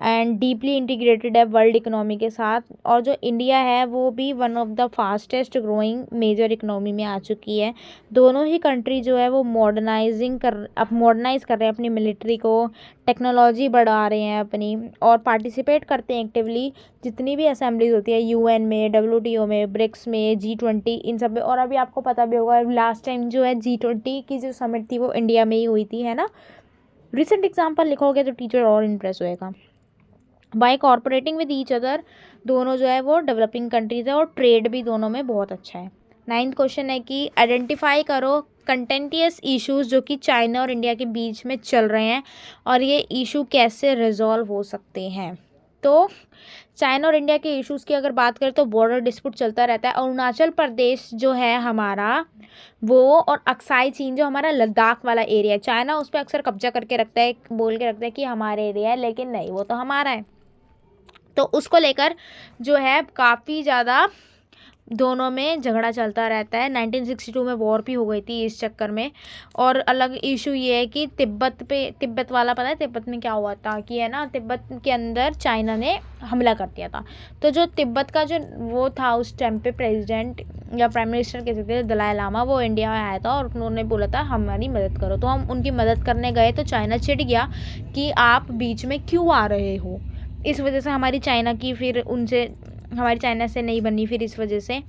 एंड डीपली इंटीग्रेटेड है वर्ल्ड इकोनॉमी के साथ। और जो इंडिया है वो भी one of the fastest growing major economy में आ चुकी है। दोनों ही कंट्री जो है वो मॉडर्नाइज़ कर रहे हैं अपनी मिलिट्री को, टेक्नोलॉजी बढ़ा रहे हैं अपनी, और पार्टिसिपेट करते हैं एक्टिवली जितनी भी असेंबलीज होती है UN में, WTO में, ब्रिक्स में, G20, इन सब में। और अभी आपको पता भी होगा लास्ट टाइम जो है G20 की जो समिट थी वो इंडिया में ही हुई थी, है ना। रिसेंट एग्जाम्पल लिखोगे तो टीचर और इम्प्रेस होएगा। बाय कॉर्पोरेटिंग विद ईच अदर, दोनों जो है वो डेवलपिंग कंट्रीज है और ट्रेड भी दोनों में बहुत अच्छा है। 9th क्वेश्चन है कि आइडेंटिफाई करो कंटेंटियस इश्यूज जो कि चाइना और इंडिया के बीच में चल रहे हैं और ये इशू कैसे रिजॉल्व हो सकते हैं। तो चाइना और इंडिया के इश्यूज़ की अगर बात करें तो बॉर्डर डिस्प्यूट चलता रहता है। अरुणाचल प्रदेश जो है हमारा वो, और अक्साई चीन जो हमारा लद्दाख वाला एरिया है, चाइना उस पर अक्सर कब्जा करके रखता है, बोल के रखता है कि हमारा एरिया है, लेकिन नहीं, वो तो हमारा है। तो उसको लेकर जो है काफ़ी ज़्यादा दोनों में झगड़ा चलता रहता है। 1962 में वॉर भी हो गई थी इस चक्कर में। और अलग इशू ये है कि तिब्बत वाला, पता है तिब्बत में क्या हुआ था कि है ना, तिब्बत के अंदर चाइना ने हमला कर दिया था। तो जो तिब्बत का जो वो था उस टाइम पे प्रेसिडेंट या प्राइम मिनिस्टर कह सकते थे, दलाई लामा, वो इंडिया में आया था और उन्होंने बोला था हमारी मदद करो। तो हम उनकी मदद करने गए तो चाइना चिढ़ गया कि आप बीच में क्यों आ रहे हो। इस वजह से हमारी चाइना से नहीं बनी फिर इस वजह से।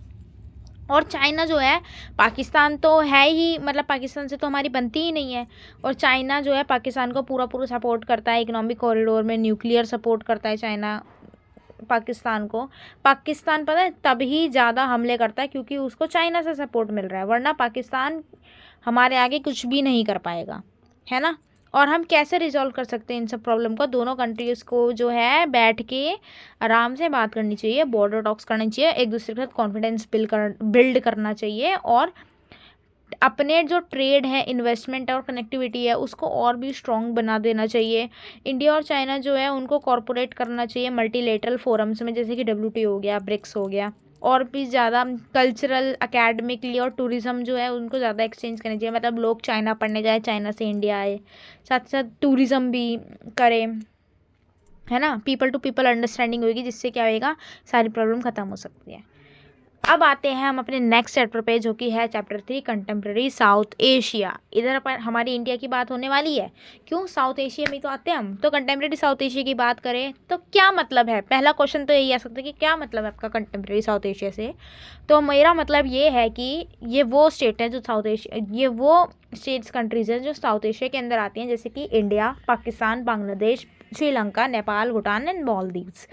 और चाइना जो है, पाकिस्तान तो है ही, मतलब पाकिस्तान से तो हमारी बनती ही नहीं है। और चाइना जो है पाकिस्तान को पूरा सपोर्ट करता है, इकोनॉमिक कॉरिडोर में न्यूक्लियर सपोर्ट करता है चाइना पाकिस्तान को। पाकिस्तान पता है तभी ज़्यादा हमले करता है क्योंकि उसको चाइना से सपोर्ट मिल रहा है, वरना पाकिस्तान हमारे आगे कुछ भी नहीं कर पाएगा, है ना। और हम कैसे रिजॉल्व कर सकते हैं इन सब प्रॉब्लम को, दोनों कंट्रीज़ को जो है बैठ के आराम से बात करनी चाहिए, बॉर्डर टॉक्स करनी चाहिए, एक दूसरे के साथ कॉन्फिडेंस बिल्ड करना चाहिए और अपने जो ट्रेड है, इन्वेस्टमेंट और कनेक्टिविटी है, उसको और भी स्ट्रॉन्ग बना देना चाहिए। इंडिया और चाइना जो है उनको कॉर्पोरेट करना चाहिए मल्टीलेटरल फोरम्स में, जैसे कि WTO हो गया, ब्रिक्स हो गया, और भी ज़्यादा कल्चरल, अकेडमिकली और टूरिज़्म जो है उनको ज़्यादा एक्सचेंज करनी चाहिए। मतलब लोग चाइना पढ़ने जाए, चाइना से इंडिया आए, साथ साथ टूरिज़्म भी करें, है ना। पीपल टू पीपल अंडरस्टैंडिंग होगी, जिससे क्या होएगा, सारी प्रॉब्लम ख़त्म हो सकती है। अब आते हैं हम अपने नेक्स्ट चैप्टर पे, जो कि है चैप्टर 3 कंटेम्प्रेरी साउथ एशिया। इधर पर हमारी इंडिया की बात होने वाली है, क्यों, साउथ एशिया में तो आते हैं हम। तो कंटेम्प्रेरी साउथ एशिया की बात करें तो क्या मतलब है, पहला क्वेश्चन तो यही आ सकता है कि क्या मतलब है आपका कंटेम्प्रेरी साउथ एशिया से। तो मेरा मतलब ये है कि ये वो स्टेट है जो ये वो स्टेट्स कंट्रीज़ हैं जो साउथ एशिया के अंदर आती हैं, जैसे कि India, Pakistan, Bangladesh, Sri Lanka, Nepal, Bhutan and Maldives.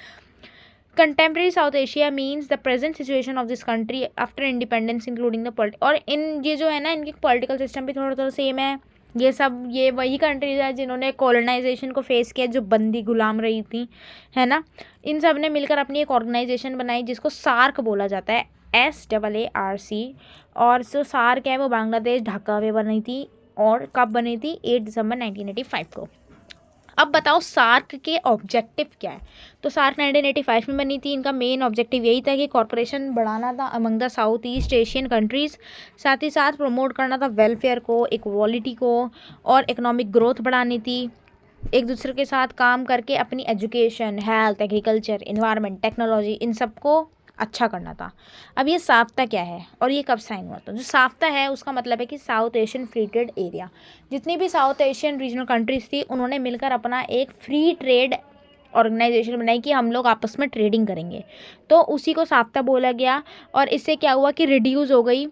Contemporary South Asia means the present situation of this country after independence including the और ये जो है ना, इनकी पॉलिटिकल सिस्टम भी थोड़ा सेम है। ये वही कंट्रीज है जिन्होंने कॉलोनाइजेशन को फेस किया, जो बंदी गुलाम रही थी, है ना। इन सब ने मिलकर अपनी एक ऑर्गेनाइजेशन बनाई जिसको सार्क बोला जाता है, SAARC। और जो सार्क है वो बांग्लादेश ढाका में बनी थी, और कब बनी थी, 8 दिसंबर 1985 को। अब बताओ सार्क के ऑब्जेक्टिव क्या है। तो सार्क 1985 में बनी थी। इनका मेन ऑब्जेक्टिव यही था कि कॉर्पोरेशन बढ़ाना था among the south east Asian countries, साथ ही साथ प्रमोट करना था वेलफेयर को, इक्वालिटी को, और इकोनॉमिक ग्रोथ बढ़ानी थी। एक दूसरे के साथ काम करके अपनी education, health, agriculture, environment, technology, इन सबको अच्छा करना था। अब ये साफ्ता क्या है और ये कब साइन हुआ था। जो साफ्ता है उसका मतलब है कि south Asian free trade area. जितनी भी साउथ एशियन रीजनल कंट्रीज़ थी उन्होंने मिलकर अपना एक फ्री ट्रेड ऑर्गेनाइजेशन बनाई कि हम लोग आपस में ट्रेडिंग करेंगे, तो उसी को साफ्ता बोला गया। और इससे क्या हुआ कि रिड्यूस हो गई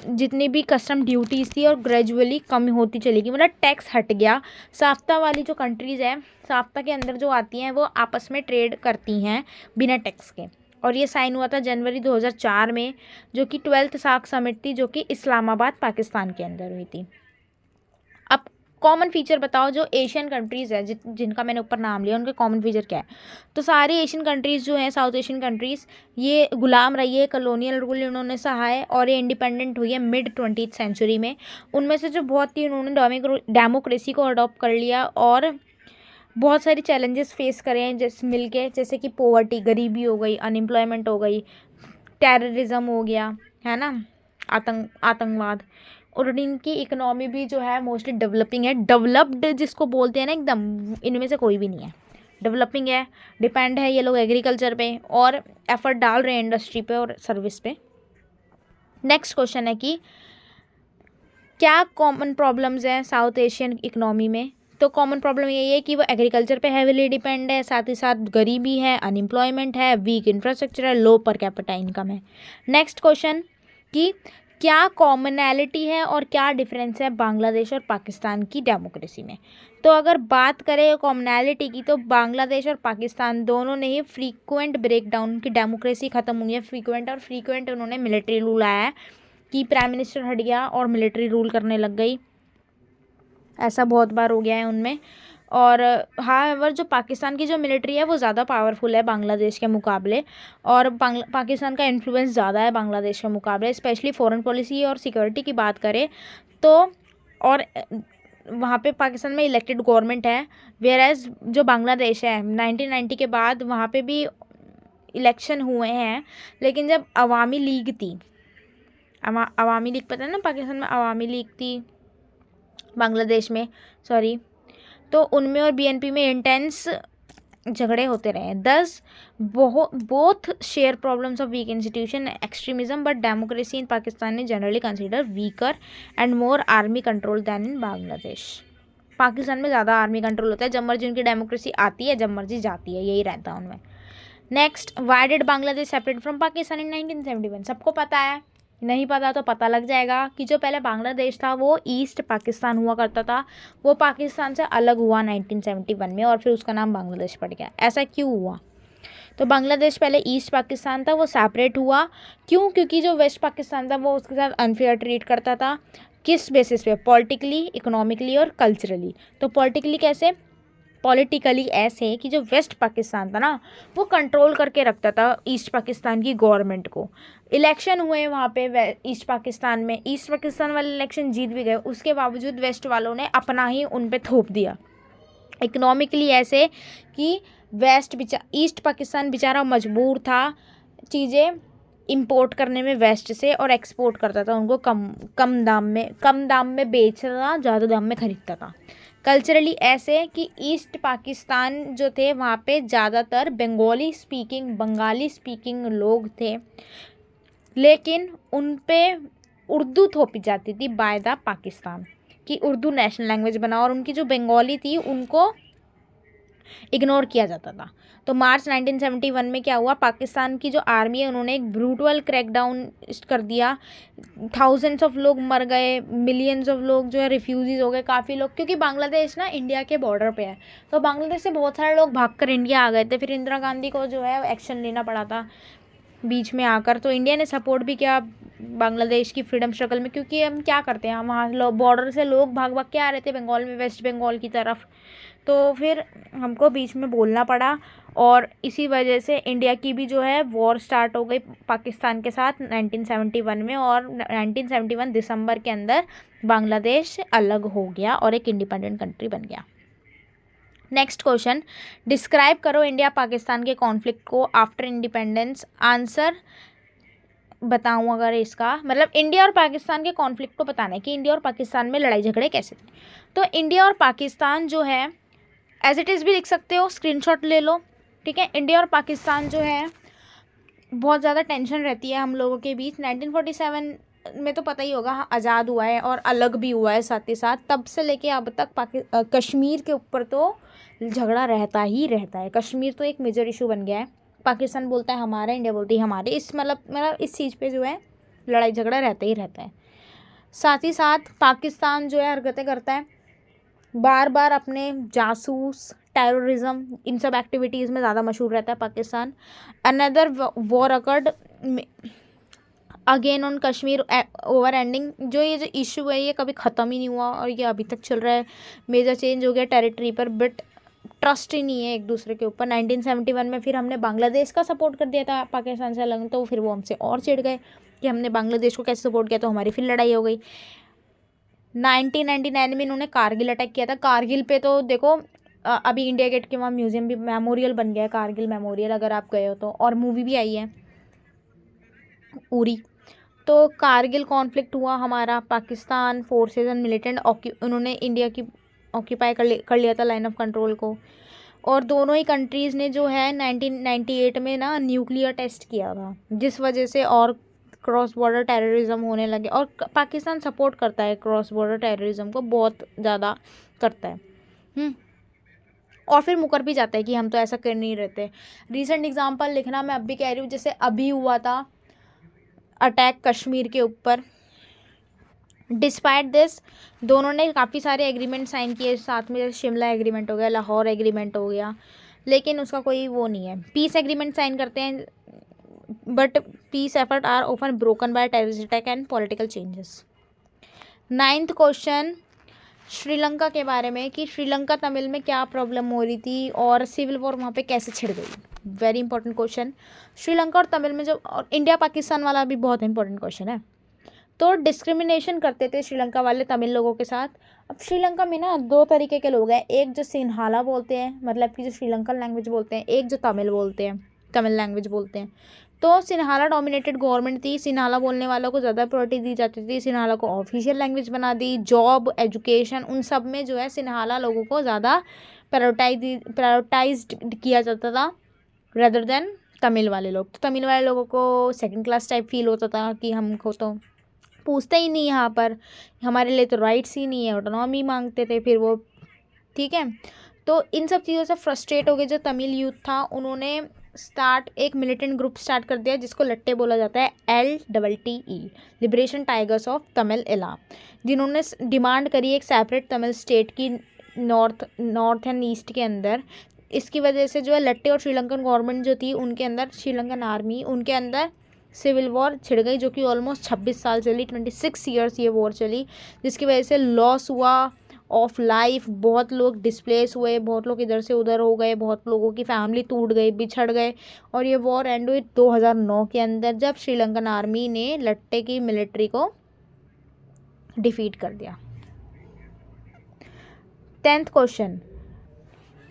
जितनी भी कस्टम ड्यूटीज़ थी और ग्रेजुअली कम होती चली गई, मतलब टैक्स हट गया। साफ्ता वाली जो कंट्रीज़ हैं, साफ्ता के अंदर जो आती हैं, वो आपस में ट्रेड करती हैं बिना टैक्स के। और ये साइन हुआ था जनवरी 2004 में, जो कि 12th सार्क समिट थी, जो कि इस्लामाबाद पाकिस्तान के अंदर हुई थी। अब कॉमन फीचर बताओ, जो एशियन कंट्रीज़ है जिनका मैंने ऊपर नाम लिया, उनके कॉमन फीचर क्या है। तो सारी एशियन कंट्रीज़ जो हैं, साउथ एशियन कंट्रीज़, ये गुलाम रही है, कॉलोनियल रूल इन्होंने सहा है, और ये इंडिपेंडेंट हुई है मिड 20th सेंचुरी में। उनमें से जो बहुत थी, उन्होंने डेमोक्रेसी को अडॉप्ट कर लिया और बहुत सारी चैलेंजेस फेस करे हैं जैसे कि पोवर्टी, गरीबी हो गई, अनएम्प्लॉयमेंट हो गई, टेररिज्म हो गया, है ना, आतंकवाद। और इनकी इकोनॉमी भी जो है मोस्टली डेवलपिंग है। डेवलप्ड जिसको बोलते हैं ना, एकदम इनमें से कोई भी नहीं है, डेवलपिंग है, डिपेंड है ये लोग एग्रीकल्चर पे, और एफर्ट डाल रहे हैं इंडस्ट्री पे और सर्विस पे। नेक्स्ट क्वेश्चन है कि क्या कॉमन प्रॉब्लम्स हैं साउथ एशियन इकोनॉमी में। तो कॉमन प्रॉब्लम यही है कि वो एग्रीकल्चर पे हैविली डिपेंड है, साथ ही साथ गरीबी है, अनएम्प्लॉयमेंट है, वीक इंफ्रास्ट्रक्चर है, लो पर कैपिटा इनकम है। नेक्स्ट क्वेश्चन कि क्या कॉमनैलिटी है और क्या डिफरेंस है बांग्लादेश और पाकिस्तान की डेमोक्रेसी में? तो अगर बात करें कॉमनैलिटी की, तो बांग्लादेश और पाकिस्तान दोनों ने ही फ्रीक्वेंट ब्रेकडाउन, उनकी डेमोक्रेसी ख़त्म हुई है फ्रीक्वेंट उन्होंने मिलिट्री रूल आया है कि प्राइम मिनिस्टर हट गया और मिलिट्री रूल करने लग गई, ऐसा बहुत बार हो गया है उनमें। और हाउएवर जो पाकिस्तान की जो मिलिट्री है वो ज़्यादा पावरफुल है बांग्लादेश के मुकाबले, और पाकिस्तान का इन्फ्लुएंस ज़्यादा है बांग्लादेश के मुकाबले, स्पेशली फॉरेन पॉलिसी और सिक्योरिटी की बात करें तो। और वहाँ पे पाकिस्तान में इलेक्टेड गवर्नमेंट है, वेयर एज जो बांग्लादेश है 1990 के बाद वहाँ पे भी इलेक्शन हुए हैं, लेकिन जब अवामी लीग थी, अवामी लीग पता है ना, पाकिस्तान में अवामी लीग थी, बांग्लादेश में सॉरी, तो उनमें और बीएनपी में इंटेंस झगड़े होते रहे। Thus both share problems of weak institution extremism, but democracy in Pakistan is generally consider weaker and more army control than in Bangladesh. Pakistan में ज़्यादा आर्मी कंट्रोल होता है, जब मर्जी उनकी डेमोक्रेसी आती है, जब मर्जी जाती है, यही रहता है उनमें। Next, why did Bangladesh separate from Pakistan in 1971? सबको पता है, नहीं पता तो पता लग जाएगा कि जो पहले बांग्लादेश था वो ईस्ट पाकिस्तान हुआ करता था, वो पाकिस्तान से अलग हुआ 1971 में और फिर उसका नाम बांग्लादेश पड़ गया। ऐसा क्यों हुआ? तो बांग्लादेश पहले ईस्ट पाकिस्तान था, वो सेपरेट हुआ क्यों? क्योंकि जो वेस्ट पाकिस्तान था वो उसके साथ अनफेयर ट्रीट करता था। किस बेसिस पे? पॉलिटिकली, इकोनॉमिकली और कल्चरली। तो पॉलिटिकली ऐसे कि जो वेस्ट पाकिस्तान था ना वो कंट्रोल करके रखता था ईस्ट पाकिस्तान की गवर्नमेंट को। इलेक्शन हुए वहाँ पे ईस्ट पाकिस्तान में, ईस्ट पाकिस्तान वाले इलेक्शन जीत भी गए, उसके बावजूद वेस्ट वालों ने अपना ही उन पे थोप दिया। इकोनॉमिकली ऐसे कि ईस्ट पाकिस्तान बेचारा मजबूर था चीज़ें इंपोर्ट करने में वेस्ट से, और एक्सपोर्ट करता था उनको कम दाम में बेचता था, ज़्यादा दाम में खरीदता था। कल्चरली ऐसे कि ईस्ट पाकिस्तान जो थे वहाँ पे ज़्यादातर बंगाली स्पीकिंग लोग थे, लेकिन उन पे उर्दू थोपी जाती थी बाय द पाकिस्तान कि उर्दू नेशनल लैंग्वेज बना, और उनकी जो बंगाली थी उनको इग्नोर किया जाता था। तो मार्च 1971 में क्या हुआ? पाकिस्तान की जो आर्मी है उन्होंने एक ब्रूटल क्रैकडाउन कर दिया, थाउजेंड्स ऑफ लोग मर गए, मिलियंस ऑफ लोग जो है रिफ्यूजीज हो गए, काफ़ी लोग, क्योंकि बांग्लादेश ना इंडिया के बॉर्डर पे है, तो बांग्लादेश से बहुत सारे लोग भागकर इंडिया आ गए थे। फिर इंदिरा गांधी को जो है एक्शन लेना पड़ा था बीच में आकर, तो इंडिया ने सपोर्ट भी किया बांग्लादेश की फ्रीडम स्ट्रगल में, क्योंकि हम क्या करते हैं, हम वहाँ बॉर्डर से लोग भाग भाग के आ रहे थे बंगाल में, वेस्ट बंगाल की तरफ, तो फिर हमको बीच में बोलना पड़ा, और इसी वजह से इंडिया की भी जो है वॉर स्टार्ट हो गई पाकिस्तान के साथ 1971 में, और 1971 दिसंबर के अंदर बांग्लादेश अलग हो गया और एक इंडिपेंडेंट कंट्री बन गया। नेक्स्ट क्वेश्चन, डिस्क्राइब करो इंडिया पाकिस्तान के कॉन्फ्लिक्ट को आफ्टर इंडिपेंडेंस। आंसर बताऊं अगर इसका मतलब इंडिया और पाकिस्तान के कॉन्फ्लिक्ट को बताना है कि इंडिया और पाकिस्तान में लड़ाई झगड़े कैसे थे, तो इंडिया और पाकिस्तान जो है एज इट इज़ भी लिख सकते हो, स्क्रीनशॉट ले लो, ठीक है। इंडिया और पाकिस्तान जो है बहुत ज़्यादा टेंशन रहती है हम लोगों के बीच। 1947 में तो पता ही होगा आज़ाद हुआ है और अलग भी हुआ है साथ ही साथ, तब से लेके अब तक कश्मीर के ऊपर तो झगड़ा रहता ही रहता है। कश्मीर तो एक मेजर इशू बन गया है, पाकिस्तान बोलता है हमारा, इंडिया बोलती है हमारे, इस मतलब इस चीज़ पे जो है लड़ाई झगड़ा रहता ही रहता है। साथ ही साथ पाकिस्तान जो है हरकतें करता है बार बार, अपने जासूस, टेररिज्म, इन सब एक्टिविटीज़ में ज़्यादा मशहूर रहता है Pakistan. Another war occurred again on Kashmir over ending, जो ये जो इशू है ये कभी ख़त्म ही नहीं हुआ और ये अभी तक चल रहा है। मेजर चेंज हो गया टेरिटरी पर, बट ट्रस्ट ही नहीं है एक दूसरे के ऊपर। 1971 में फिर हमने बांग्लादेश का सपोर्ट कर दिया था पाकिस्तान से अलग, तो फिर वो हमसे और चिढ़ गए कि हमने बांग्लादेश को कैसे सपोर्ट किया, तो हमारी फिर लड़ाई हो गई। 1999 में इन्होंने कारगिल अटैक किया था। कारगिल पे तो देखो अभी इंडिया गेट के वहाँ म्यूजियम भी, मेमोरियल बन गया है कारगिल मेमोरियल, अगर आप गए हो तो, और मूवी भी आई है उरी। तो कारगिल कॉन्फ्लिक्ट हुआ हमारा, पाकिस्तान फोर्सेज एंड मिलिटेंट उन्होंने इंडिया की ऑक्यूपाई कर लिया था लाइन ऑफ कंट्रोल को, और दोनों ही कंट्रीज़ ने जो है 1998 में ना न्यूक्लियर टेस्ट किया था, जिस वजह से और क्रॉस बॉर्डर टेररिज्म होने लगे। और पाकिस्तान सपोर्ट करता है क्रॉस बॉर्डर टेररिज्म को, बहुत ज़्यादा करता है, और फिर मुकर भी जाता है कि हम तो ऐसा कर नहीं रहते। रीसेंट एग्जांपल लिखना मैं अब भी कह रही हूँ, जैसे अभी हुआ था अटैक कश्मीर के ऊपर, डिस्पाइट दिस दोनों ने काफ़ी सारे एग्रीमेंट साइन किए साथ में, जैसे शिमला एग्रीमेंट हो गया, लाहौर एग्रीमेंट हो गया, लेकिन उसका कोई वो नहीं है। पीस एग्रीमेंट साइन करते हैं but peace effort are often broken by terrorist attack and political changes. 9th question Sri Lanka के बारे में कि श्रीलंका तमिल में क्या प्रॉब्लम हो रही थी और सिविल वॉर वहाँ पे कैसे छिड़ गई। Very important question. श्रीलंका और तमिल में जो, और इंडिया पाकिस्तान वाला भी बहुत इंपॉर्टेंट क्वेश्चन है। तो डिस्क्रिमिनेशन करते थे श्रीलंका वाले तमिल लोगों के साथ। अब श्रीलंका में ना 2 तरीके के लोग हैं, एक जो सिन्हाला बोलते हैं, मतलब कि जो श्रीलंकन लैंग्वेज बोलते हैं, एक जो तमिल बोलते हैं, तमिल लैंग्वेज बोलते हैं। तो सिन्हाला डोमिनेटेड गवर्नमेंट थी, सिन्हाला बोलने वालों को ज़्यादा प्रायोरिटी दी जाती थी, सिन्हाला को ऑफिशियल लैंग्वेज बना दी, जॉब, एजुकेशन, उन सब में जो है सिन्हाला लोगों को ज़्यादा प्रायोरिटाइज किया जाता था रेदर देन तमिल वाले लोग। तो तमिल वाले लोगों को सेकंड क्लास टाइप फील होता था कि हमको तो पूछते ही नहीं, यहाँ पर हमारे लिए तो राइट्स ही नहीं है, ऑटोनॉमी मांगते थे फिर वो। ठीक है, तो इन सब चीज़ों से फ्रस्ट्रेट हो गए जो तमिल यूथ था, उन्होंने एक मिलिटेंट ग्रुप स्टार्ट कर दिया जिसको लट्टे बोला जाता है, LTTE, liberation tigers of Tamil इला, जिन्होंने डिमांड करी एक सेपरेट तमिल स्टेट की नॉर्थ एंड ईस्ट के अंदर। इसकी वजह से जो है लट्टे और श्रीलंकन गवर्नमेंट जो थी उनके अंदर, श्रीलंकन आर्मी उनके अंदर सिविल वॉर छिड़ गई, जो कि ऑलमोस्ट 26 साल चली, 26 ईयर्स ये वॉर चली, जिसकी वजह से लॉस हुआ ऑफ लाइफ, बहुत लोग डिस्प्लेस हुए, बहुत लोग इधर से उधर हो गए, बहुत लोगों की फैमिली टूट गई, बिछड़ गए। और ये वॉर एंड हुई 2009 के अंदर, जब श्रीलंकन आर्मी ने लट्टे की मिलिट्री को डिफीट कर दिया। 10th क्वेश्चन,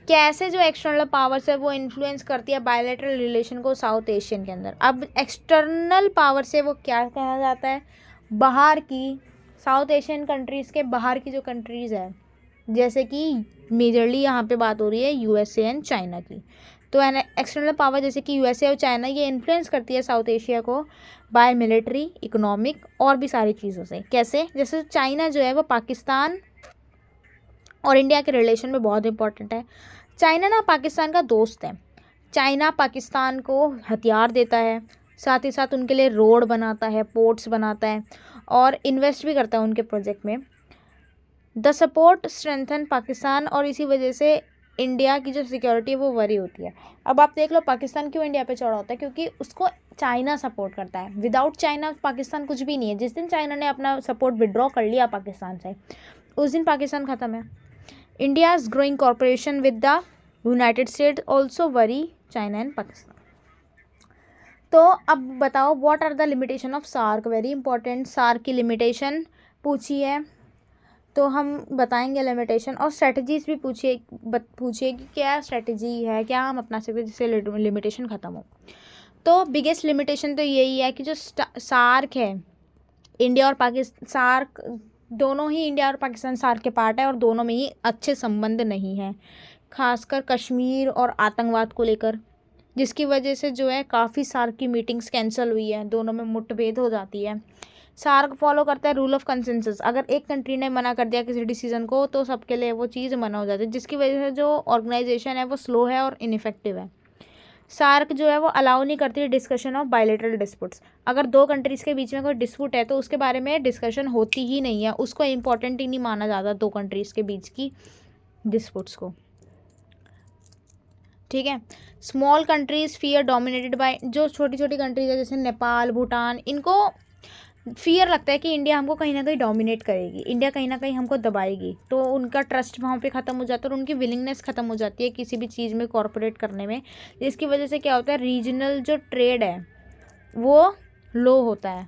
कैसे जो एक्सटर्नल पावर्स है वो इन्फ्लुएंस करती है बायलैटरल रिलेशन को साउथ एशियन के अंदर। अब एक्सटर्नल पावर से वो क्या कहा जाता है, बाहर की, साउथ एशियन कंट्रीज़ के बाहर की जो कंट्रीज़ है, जैसे कि मेजरली यहाँ पे बात हो रही है USA एंड चाइना की। तो एक्सटर्नल पावर जैसे कि USA और चाइना, ये इन्फ्लुएंस करती है साउथ एशिया को बाय मिलिट्री, इकोनॉमिक और भी सारी चीज़ों से। कैसे, जैसे चाइना जो है वो पाकिस्तान और इंडिया के रिलेशन में बहुत इंपॉर्टेंट है। चाइना ना पाकिस्तान का दोस्त है, चाइना पाकिस्तान को हथियार देता है, साथ ही साथ उनके लिए रोड बनाता है, पोर्ट्स बनाता है और इन्वेस्ट भी करता है उनके प्रोजेक्ट में। द सपोर्ट स्ट्रेंथन पाकिस्तान, और इसी वजह से इंडिया की जो सिक्योरिटी है वो वरी होती है। अब आप देख लो पाकिस्तान क्यों इंडिया पे चढ़ा होता है, क्योंकि उसको चाइना सपोर्ट करता है। विदाउट चाइना पाकिस्तान कुछ भी नहीं है। जिस दिन चाइना ने अपना सपोर्ट विड्रॉ कर लिया पाकिस्तान से, उस दिन पाकिस्तान ख़त्म है। India's growing corporation with the United States also worry China and Pakistan. तो अब बताओ what are the limitation of SAARC. Very important, SAARC की लिमिटेशन पूछी है तो हम बताएंगे लिमिटेशन, और स्ट्रेटजीज भी पूछिए कि क्या स्ट्रेटजी है, क्या हम अपना सकते हैं जिससे लिमिटेशन ख़त्म हो। तो बिगेस्ट लिमिटेशन तो यही है कि जो सार्क है, इंडिया और पाकिस्तान, सार्क दोनों ही, इंडिया और पाकिस्तान सार्क के पार्ट है और दोनों में ही अच्छे संबंध नहीं हैं, खासकर कश्मीर और आतंकवाद को लेकर, जिसकी वजह से जो है काफ़ी सार्क की मीटिंग्स कैंसिल हुई है, दोनों में मुठभेड़ हो जाती है। सार्क फॉलो करता है रूल ऑफ कंसेंसस। अगर एक कंट्री ने मना कर दिया किसी डिसीजन को तो सबके लिए वो चीज़ मना हो जाती है, जिसकी वजह से जो ऑर्गेनाइजेशन है वो स्लो है और इनइफेक्टिव है। सार्क जो है वो अलाउ नहीं करती डिस्कशन ऑफ बायलैटरल डिस्प्यूट्स। अगर 2 कंट्रीज़ के बीच में कोई डिस्प्यूट है तो उसके बारे में डिस्कशन होती ही नहीं है, उसको इम्पोर्टेंट ही नहीं माना जाता 2 कंट्रीज़ के बीच की डिस्प्यूट्स को। ठीक है, small countries fear dominated by, जो छोटी छोटी कंट्रीज है जैसे नेपाल, भूटान, इनको फियर लगता है कि इंडिया हमको कहीं ना कहीं डोमिनेट करेगी, इंडिया कहीं ना कहीं हमको दबाएगी, तो उनका ट्रस्ट वहाँ पे ख़त्म हो जाता है और उनकी विलिंगनेस ख़त्म हो जाती है किसी भी चीज़ में कॉर्पोरेट करने में। जिसकी वजह से क्या होता है, रीजनल जो ट्रेड है वो लो होता है,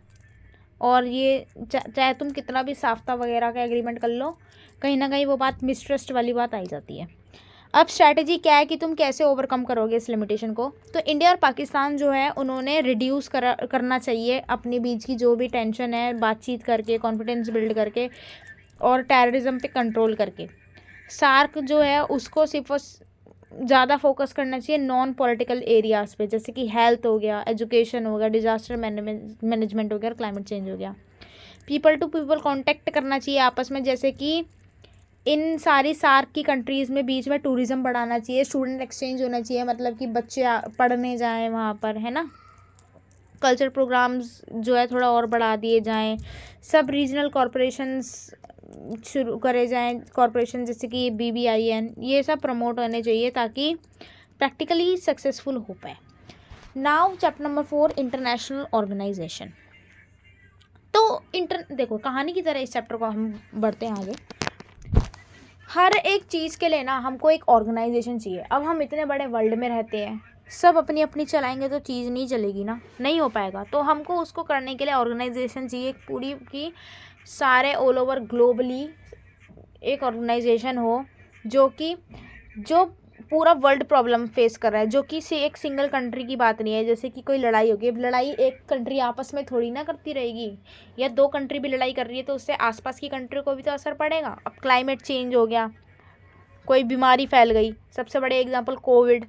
और ये चाहे तुम कितना भी साफ्ता वगैरह का एग्रीमेंट कर लो, कहीं ना कहीं वो बात मिसट्रस्ट वाली बात आई जाती है। अब स्ट्रैटेजी क्या है कि तुम कैसे ओवरकम करोगे इस लिमिटेशन को। तो इंडिया और पाकिस्तान जो है उन्होंने रिड्यूस करना चाहिए अपने बीच की जो भी टेंशन है, बातचीत करके, कॉन्फिडेंस बिल्ड करके और टेररिज्म पे कंट्रोल करके। सार्क जो है उसको सिर्फ ज़्यादा फोकस करना चाहिए नॉन पॉलिटिकल एरियाज़ पे, जैसे कि हेल्थ हो गया, एजुकेशन हो गया, डिज़ास्टर मैनेजमेंट हो गया, क्लाइमेट चेंज हो गया। पीपल टू पीपल कॉन्टैक्ट करना चाहिए आपस में, जैसे कि इन सारी सार्क की कंट्रीज़ में बीच में टूरिज़्म बढ़ाना चाहिए, स्टूडेंट एक्सचेंज होना चाहिए, मतलब कि बच्चे पढ़ने जाएं वहाँ पर, है ना। कल्चर प्रोग्राम्स जो है थोड़ा और बढ़ा दिए जाएं, सब रीजनल कॉरपोरेशंस शुरू करे जाएं, कॉरपोरेशन जैसे कि BBIN, ये सब प्रमोट होने चाहिए ताकि प्रैक्टिकली सक्सेसफुल हो पाए। Now chapter number 4, international organisation. तो देखो कहानी की तरह इस चैप्टर को हम बढ़ते हैं आगे। हर एक चीज़ के लिए ना हमको एक ऑर्गेनाइजेशन चाहिए। अब हम इतने बड़े वर्ल्ड में रहते हैं, सब अपनी अपनी चलाएंगे तो चीज़ नहीं चलेगी ना, नहीं हो पाएगा। तो हमको उसको करने के लिए ऑर्गेनाइजेशन चाहिए, एक पूरी की सारे ऑल ओवर ग्लोबली एक ऑर्गेनाइजेशन हो जो पूरा वर्ल्ड प्रॉब्लम फेस कर रहा है, जो कि एक सिंगल कंट्री की बात नहीं है। जैसे कि कोई लड़ाई होगी, अब लड़ाई एक कंट्री आपस में थोड़ी ना करती रहेगी, या 2 कंट्री भी लड़ाई कर रही है तो उससे आसपास की कंट्री को भी तो असर पड़ेगा। अब क्लाइमेट चेंज हो गया, कोई बीमारी फैल गई, सबसे बड़े एग्जांपल कोविड,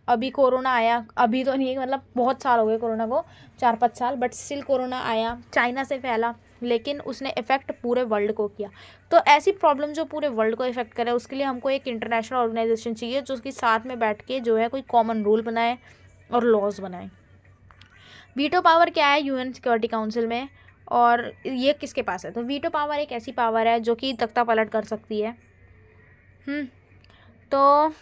अभी कोरोना आया, अभी तो नहीं मतलब बहुत साल हो गए कोरोना को, 4-5 साल, बट स्टिल कोरोना आया, चाइना से फैला, लेकिन उसने इफ़ेक्ट पूरे वर्ल्ड को किया। तो ऐसी प्रॉब्लम जो पूरे वर्ल्ड को इफ़ेक्ट करे, उसके लिए हमको एक इंटरनेशनल ऑर्गेनाइजेशन चाहिए जो उसके साथ में बैठ के जो है कोई कॉमन रूल बनाए और लॉज बनाए। वीटो पावर क्या है UN सिक्योरिटी काउंसिल में, और ये किसके पास है? तो वीटो पावर एक ऐसी पावर है जो कि तख्ता पलट कर सकती है। तो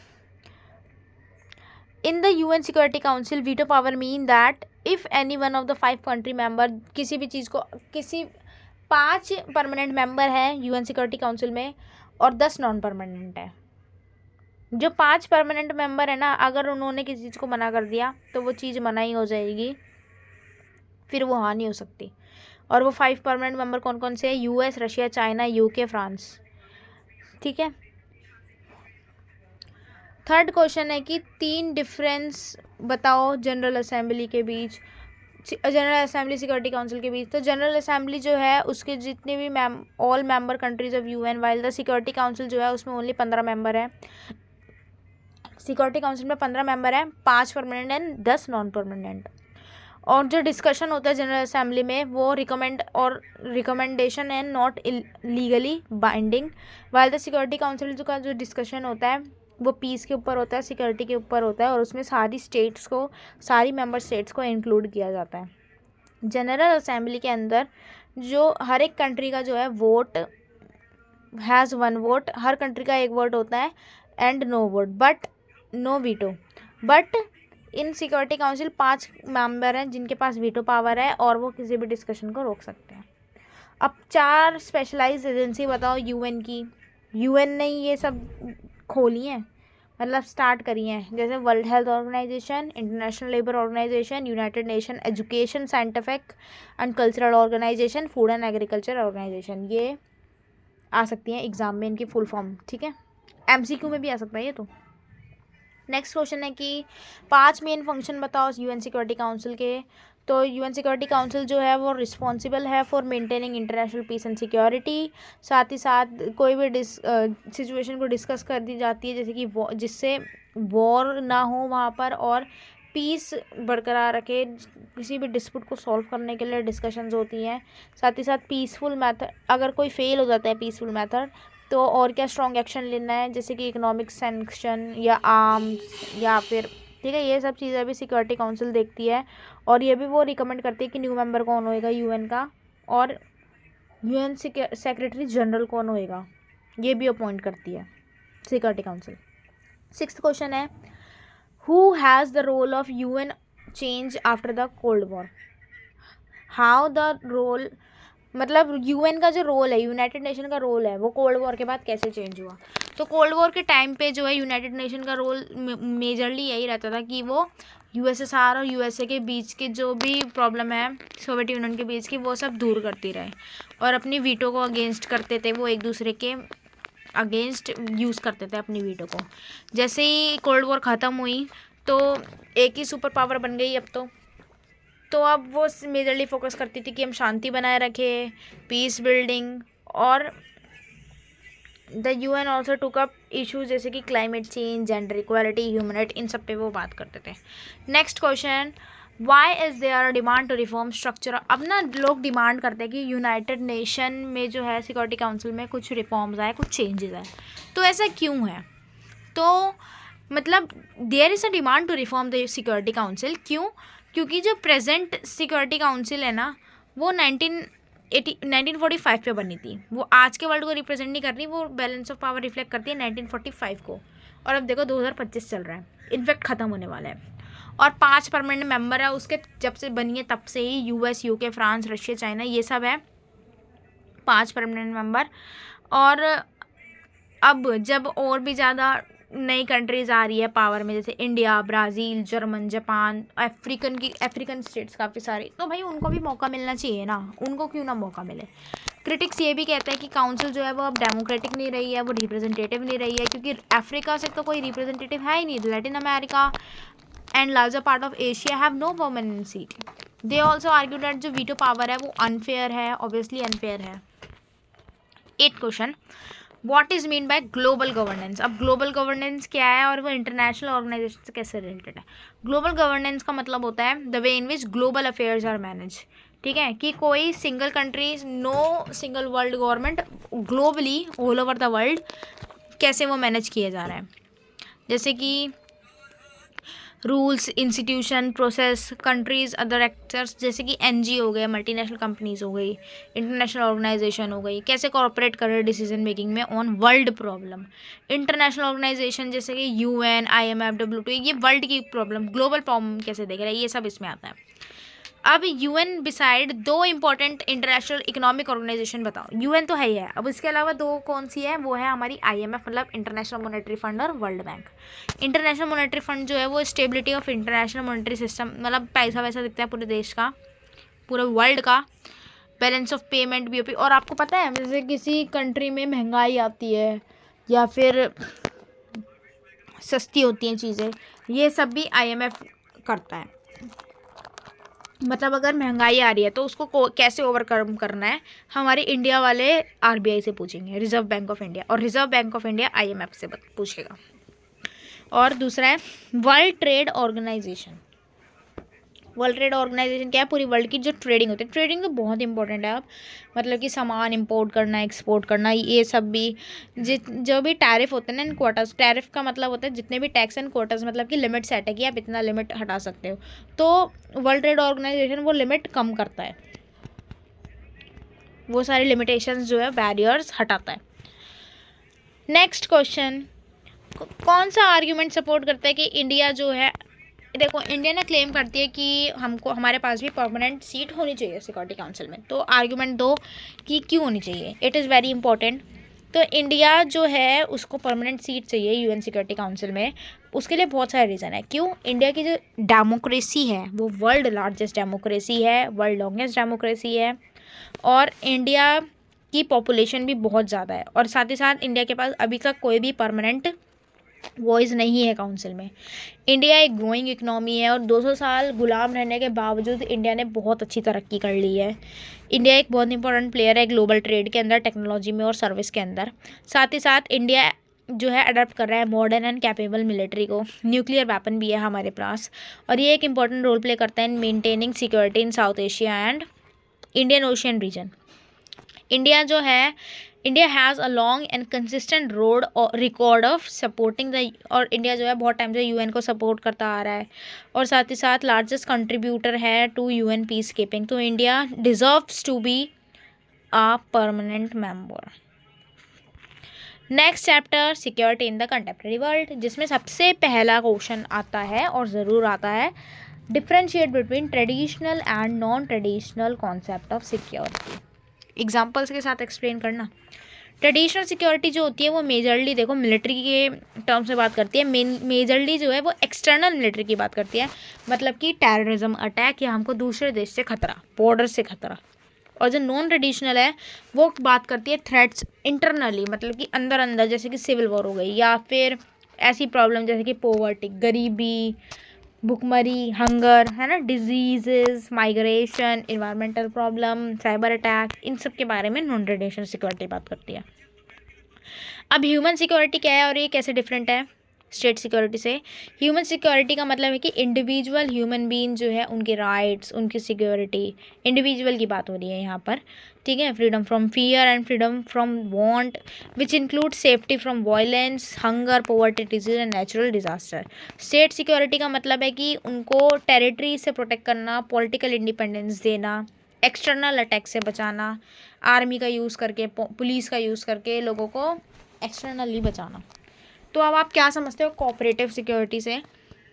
in the UN security council veto power mean that if any one of the 5 country member, किसी भी चीज़ को, किसी 5 परमानेंट मेंबर हैं UN सिक्योरिटी काउंसिल में और 10 नॉन परमानेंट है। जो 5 परमानेंट मेंबर है ना, अगर उन्होंने किसी चीज़ को मना कर दिया तो वो चीज़ मना ही हो जाएगी, फिर वो हाँ नहीं हो सकती। और वो 5 परमानेंट मेंबर कौन कौन से हैं? US, Russia, China, UK, France. ठीक है। थर्ड क्वेश्चन है कि 3 डिफरेंस बताओ जनरल असेंबली के बीच, जनरल असेंबली सिक्योरिटी काउंसिल के बीच। तो जनरल असेंबली जो है उसके जितने भी all member countries of UN, while the security council जो है उसमें ओनली 15 मेंबर है। सिक्योरिटी काउंसिल में 15 मेंबर हैं, 5 परमानेंट एंड 10 नॉन परमानेंट। और जो डिस्कशन होता है जनरल असेंबली में वो recommendation and not legally binding, while the security council का जो डिस्कशन होता है वो पीस के ऊपर होता है, सिक्योरिटी के ऊपर होता है, और उसमें सारी मेंबर स्टेट्स को इंक्लूड किया जाता है। जनरल असेंबली के अंदर जो हर एक कंट्री का जो है वोट हैज़ 1 वोट, हर कंट्री का 1 वोट होता है, and no vote but no veto. But in security council 5 member हैं जिनके पास वीटो पावर है और वो किसी भी डिस्कशन को रोक सकते हैं। अब 4 स्पेशलाइज्ड एजेंसी बताओ UN की। UN ने ये सब खोली हैं, मतलब स्टार्ट करी हैं, जैसे World Health Organisation, International Labour Organisation, United Nation Education, Scientific and Cultural Organisation, Food and Agriculture Organisation. ये आ सकती हैं एग्जाम में इनकी फुल फॉर्म। ठीक है, MCQ में भी आ सकता है ये। तो नेक्स्ट क्वेश्चन है कि 5 मेन फंक्शन बताओ UN सिक्योरिटी काउंसिल के। तो UN सिक्योरिटी काउंसिल जो है वो रिस्पॉन्सिबल है for maintaining international peace and security. साथ ही साथ कोई भी सिचुएशन को डिस्कस कर दी जाती है, जैसे कि जिससे वॉर ना हो वहाँ पर, और पीस बरकरार रखे, किसी भी डिस्प्यूट को सॉल्व करने के लिए डिस्कशंस होती हैं। साथ ही साथ पीसफुल मेथड, अगर कोई फेल हो जाता है पीसफुल मेथड तो और क्या स्ट्रॉन्ग एक्शन लेना है, जैसे कि इकोनॉमिक सैंक्शन या आर्म्स या फिर, ठीक है, ये सब चीज़ें भी सिक्योरिटी काउंसिल देखती है। और ये भी वो रिकमेंड करती है कि न्यू मेंबर कौन होएगा UN का, और UN सेक्रेटरी जनरल कौन होएगा, ये भी अपॉइंट करती है सिक्योरिटी काउंसिल। 6th क्वेश्चन है who has the role of UN change after the cold war. How the role, मतलब UN का जो रोल है, यूनाइटेड नेशन का रोल है, वो कोल्ड वॉर के बाद कैसे चेंज हुआ। तो कोल्ड वॉर के टाइम पे जो है यूनाइटेड नेशन का रोल मेजरली यही रहता था कि वो USSR और USA के बीच के जो भी प्रॉब्लम है सोवियत यूनियन के बीच की, वो सब दूर करती रहे और अपनी वीटो को अगेंस्ट करते थे। वो एक दूसरे के अगेंस्ट यूज़ करते थे अपनी वीटो को। जैसे ही कोल्ड वॉर ख़त्म हुई तो एक ही सुपर पावर बन गई अब तो अब वो मेजरली फोकस करती थी कि हम शांति बनाए रखें, पीस बिल्डिंग, और the UN also took up issues जैसे कि climate change, gender equality, human right, इन सब पे वो बात करते थे। Next question, why is there demand to reform structure. अब ना लोग डिमांड करते हैं कि यूनाइटेड नेशन में जो है सिक्योरिटी काउंसिल में कुछ रिफॉर्म्स आए, कुछ चेंजेस आए। तो ऐसा क्यों है? तो मतलब there is a demand to reform the security council. क्यों? क्योंकि जो प्रेजेंट सिक्योरिटी काउंसिल है ना, वो 1945 पे बनी थी। वो आज के वर्ल्ड को रिप्रेजेंट नहीं कर रही, वो बैलेंस ऑफ पावर रिफ्लेक्ट करती है 1945 को। और अब देखो 2025 चल रहा है, इनफैक्ट ख़त्म होने वाला है। और 5 परमानेंट मेंबर है उसके, जब से बनी है तब से ही। US, UK, France, Russia, China, ये सब है 5 परमानेंट मेंबर। और अब जब और भी ज़्यादा नई कंट्रीज़ आ रही है पावर में, जैसे India, Brazil, German, Japan, African states काफ़ी सारी, तो भाई उनको भी मौका मिलना चाहिए ना, उनको क्यों ना मौका मिले। क्रिटिक्स ये भी कहते हैं कि काउंसिल जो है वो अब डेमोक्रेटिक नहीं रही है, वो रिप्रेजेंटेटिव नहीं रही है, क्योंकि अफ्रीका से तो कोई रिप्रेजेंटेटिव है ही नहीं। Latin America and larger part of Asia have no permanent seat. They also argue that जो वीटो पावर है वो अनफेयर है, ऑब्वियसली अनफेयर है। 8th question, what is mean by global governance. अब ग्लोबल गवर्नेंस क्या है और वो इंटरनेशनल ऑर्गेनाइजेशन से कैसे रिलेटेड है। ग्लोबल गवर्नेंस का मतलब होता है the way in which global affairs are manage. ठीक है, कि कोई single country, no single world government, globally all over the world कैसे वो मैनेज किया जा रहा है। जैसे कि rules, institution, process, countries, other actors, जैसे कि एनजीओ हो गए, मल्टीनेशनल कंपनीज हो गई, इंटरनेशनल ऑर्गेनाइजेशन हो गई, कैसे कॉर्पोरेट कर रहे हैं डिसीजन मेकिंग में on world problem. International organisation जैसे कि यूएन, IMF, WTO, ये वर्ल्ड की प्रॉब्लम, ग्लोबल प्रॉब्लम कैसे देख रहा है, ये सब इसमें आता है। अब UN beside 2 important international economic organisation बताओ। यूएन तो है ही है, अब इसके अलावा 2 कौन सी है, वो है हमारी IMF मतलब इंटरनेशनल मॉनेटरी फंड और world bank. International monetary fund जो है वो stability of international monetary system, मतलब पैसा वैसा दिखता है पूरे देश का, पूरे वर्ल्ड का, बैलेंस ऑफ पेमेंट, BOP। और आपको पता है जैसे किसी कंट्री में महंगाई आती है या फिर सस्ती होती हैं चीज़ें, ये सब भी IMF करता है। मतलब अगर महंगाई आ रही है तो उसको कैसे ओवरकम करना है, हमारे इंडिया वाले RBI से पूछेंगे, रिजर्व बैंक ऑफ इंडिया, और Reserve Bank of India IMF से पूछेगा। और दूसरा है World trade Organisation. World trade Organisation क्या है, पूरी वर्ल्ड की जो ट्रेडिंग होती है, ट्रेडिंग तो बहुत इंपॉर्टेंट है। अब मतलब कि सामान इंपोर्ट करना, एक्सपोर्ट करना, ये सब भी जो भी टैरिफ होते हैं ना, इन क्वार्टर्स, टैरिफ का मतलब होता है जितने भी टैक्स एंड क्वार्टर्स, मतलब कि लिमिट सेट है कि आप इतना लिमिट हटा सकते हो, तो वर्ल्ड ट्रेड ऑर्गेनाइजेशन वो लिमिट कम करता है, वो सारी लिमिटेशंस जो है, बैरियर्स हटाता है। नेक्स्ट क्वेश्चन, कौन सा आर्ग्यूमेंट सपोर्ट करता है कि इंडिया जो है, देखो इंडिया ने क्लेम करती है कि हमको, हमारे पास भी परमानेंट सीट होनी चाहिए सिक्योरिटी काउंसिल में, तो आर्ग्यूमेंट दो कि क्यों होनी चाहिए, इट इज़ वेरी इंपॉर्टेंट। तो इंडिया जो है उसको परमानेंट सीट चाहिए UN सिक्योरिटी काउंसिल में, उसके लिए बहुत सारे रीज़न है। क्यों, इंडिया की जो डेमोक्रेसी है वो वर्ल्ड लार्जेस्ट डेमोक्रेसी है, वर्ल्ड लॉन्गेस्ट डेमोक्रेसी है, और इंडिया की पॉपुलेशन भी बहुत ज़्यादा है, और साथ ही साथ इंडिया के पास अभी तक कोई भी परमानेंट वॉइस नहीं है काउंसिल में। इंडिया एक ग्रोइंग इकनॉमी है, और 200 साल गुलाम रहने के बावजूद इंडिया ने बहुत अच्छी तरक्की कर ली है। इंडिया एक बहुत इंपॉर्टेंट प्लेयर है ग्लोबल ट्रेड के अंदर, टेक्नोलॉजी में और सर्विस के अंदर। साथ ही साथ इंडिया जो है अडॉप्ट कर रहा है मॉडर्न एंड कैपेबल मिलिट्री को, न्यूक्लियर वेपन भी है हमारे पास, और ये एक इंपॉर्टेंट रोल प्ले करता है in maintaining security in South Asia and Indian Ocean region. India जो है, India has a long and consistent road record of supporting the, और इंडिया जो है बहुत टाइम से UN को सपोर्ट करता आ रहा है, और साथ ही साथ लार्जेस्ट कंट्रीब्यूटर है टू UN पीस कीपिंग। तो India deserves to be a permanent member. Next chapter, security in the contemporary world, जिसमें सबसे पहला क्वेश्चन आता है और ज़रूर आता है, differentiate between traditional and non traditional concept of security. Examples के साथ एक्सप्लेन करना। ट्रेडिशनल सिक्योरिटी जो होती है वो मेजरली, देखो मिलिट्री के टर्म से बात करती है, मेजरली जो है वो एक्सटर्नल मिलिट्री की बात करती है, मतलब कि टेररिज्म अटैक या हमको दूसरे देश से खतरा, बॉर्डर से खतरा। और जो नॉन ट्रेडिशनल है वो बात करती है थ्रेट्स इंटरनली, मतलब कि अंदर अंदर, जैसे कि सिविल वॉर हो गई, या फिर ऐसी प्रॉब्लम जैसे कि पॉवर्टी, गरीबी, भुखमरी, हंगर, है ना, diseases, migration, environmental problem, cyber attack, इन सब के बारे में नॉन ट्रेडिशनल सिक्योरिटी बात करती है। अब ह्यूमन सिक्योरिटी क्या है और ये कैसे डिफरेंट है। स्टेट सिक्योरिटी से। ह्यूमन सिक्योरिटी का मतलब है कि इंडिविजुअल ह्यूमन बीइंग जो है उनके राइट्स, उनकी सिक्योरिटी, इंडिविजुअल की बात हो रही है यहाँ पर, ठीक है। Freedom from fear and freedom from want which include safety from violence, hunger, poverty, disease and natural disaster. State security का मतलब है कि उनको टेरिटरी से प्रोटेक्ट करना, पॉलिटिकल इंडिपेंडेंस देना, एक्सटर्नल अटैक से बचाना, आर्मी का यूज़ करके, पुलिस का यूज़ करके लोगों को एक्सटर्नली बचाना। तो अब आप क्या समझते हो कोऑपरेटिव सिक्योरिटी से?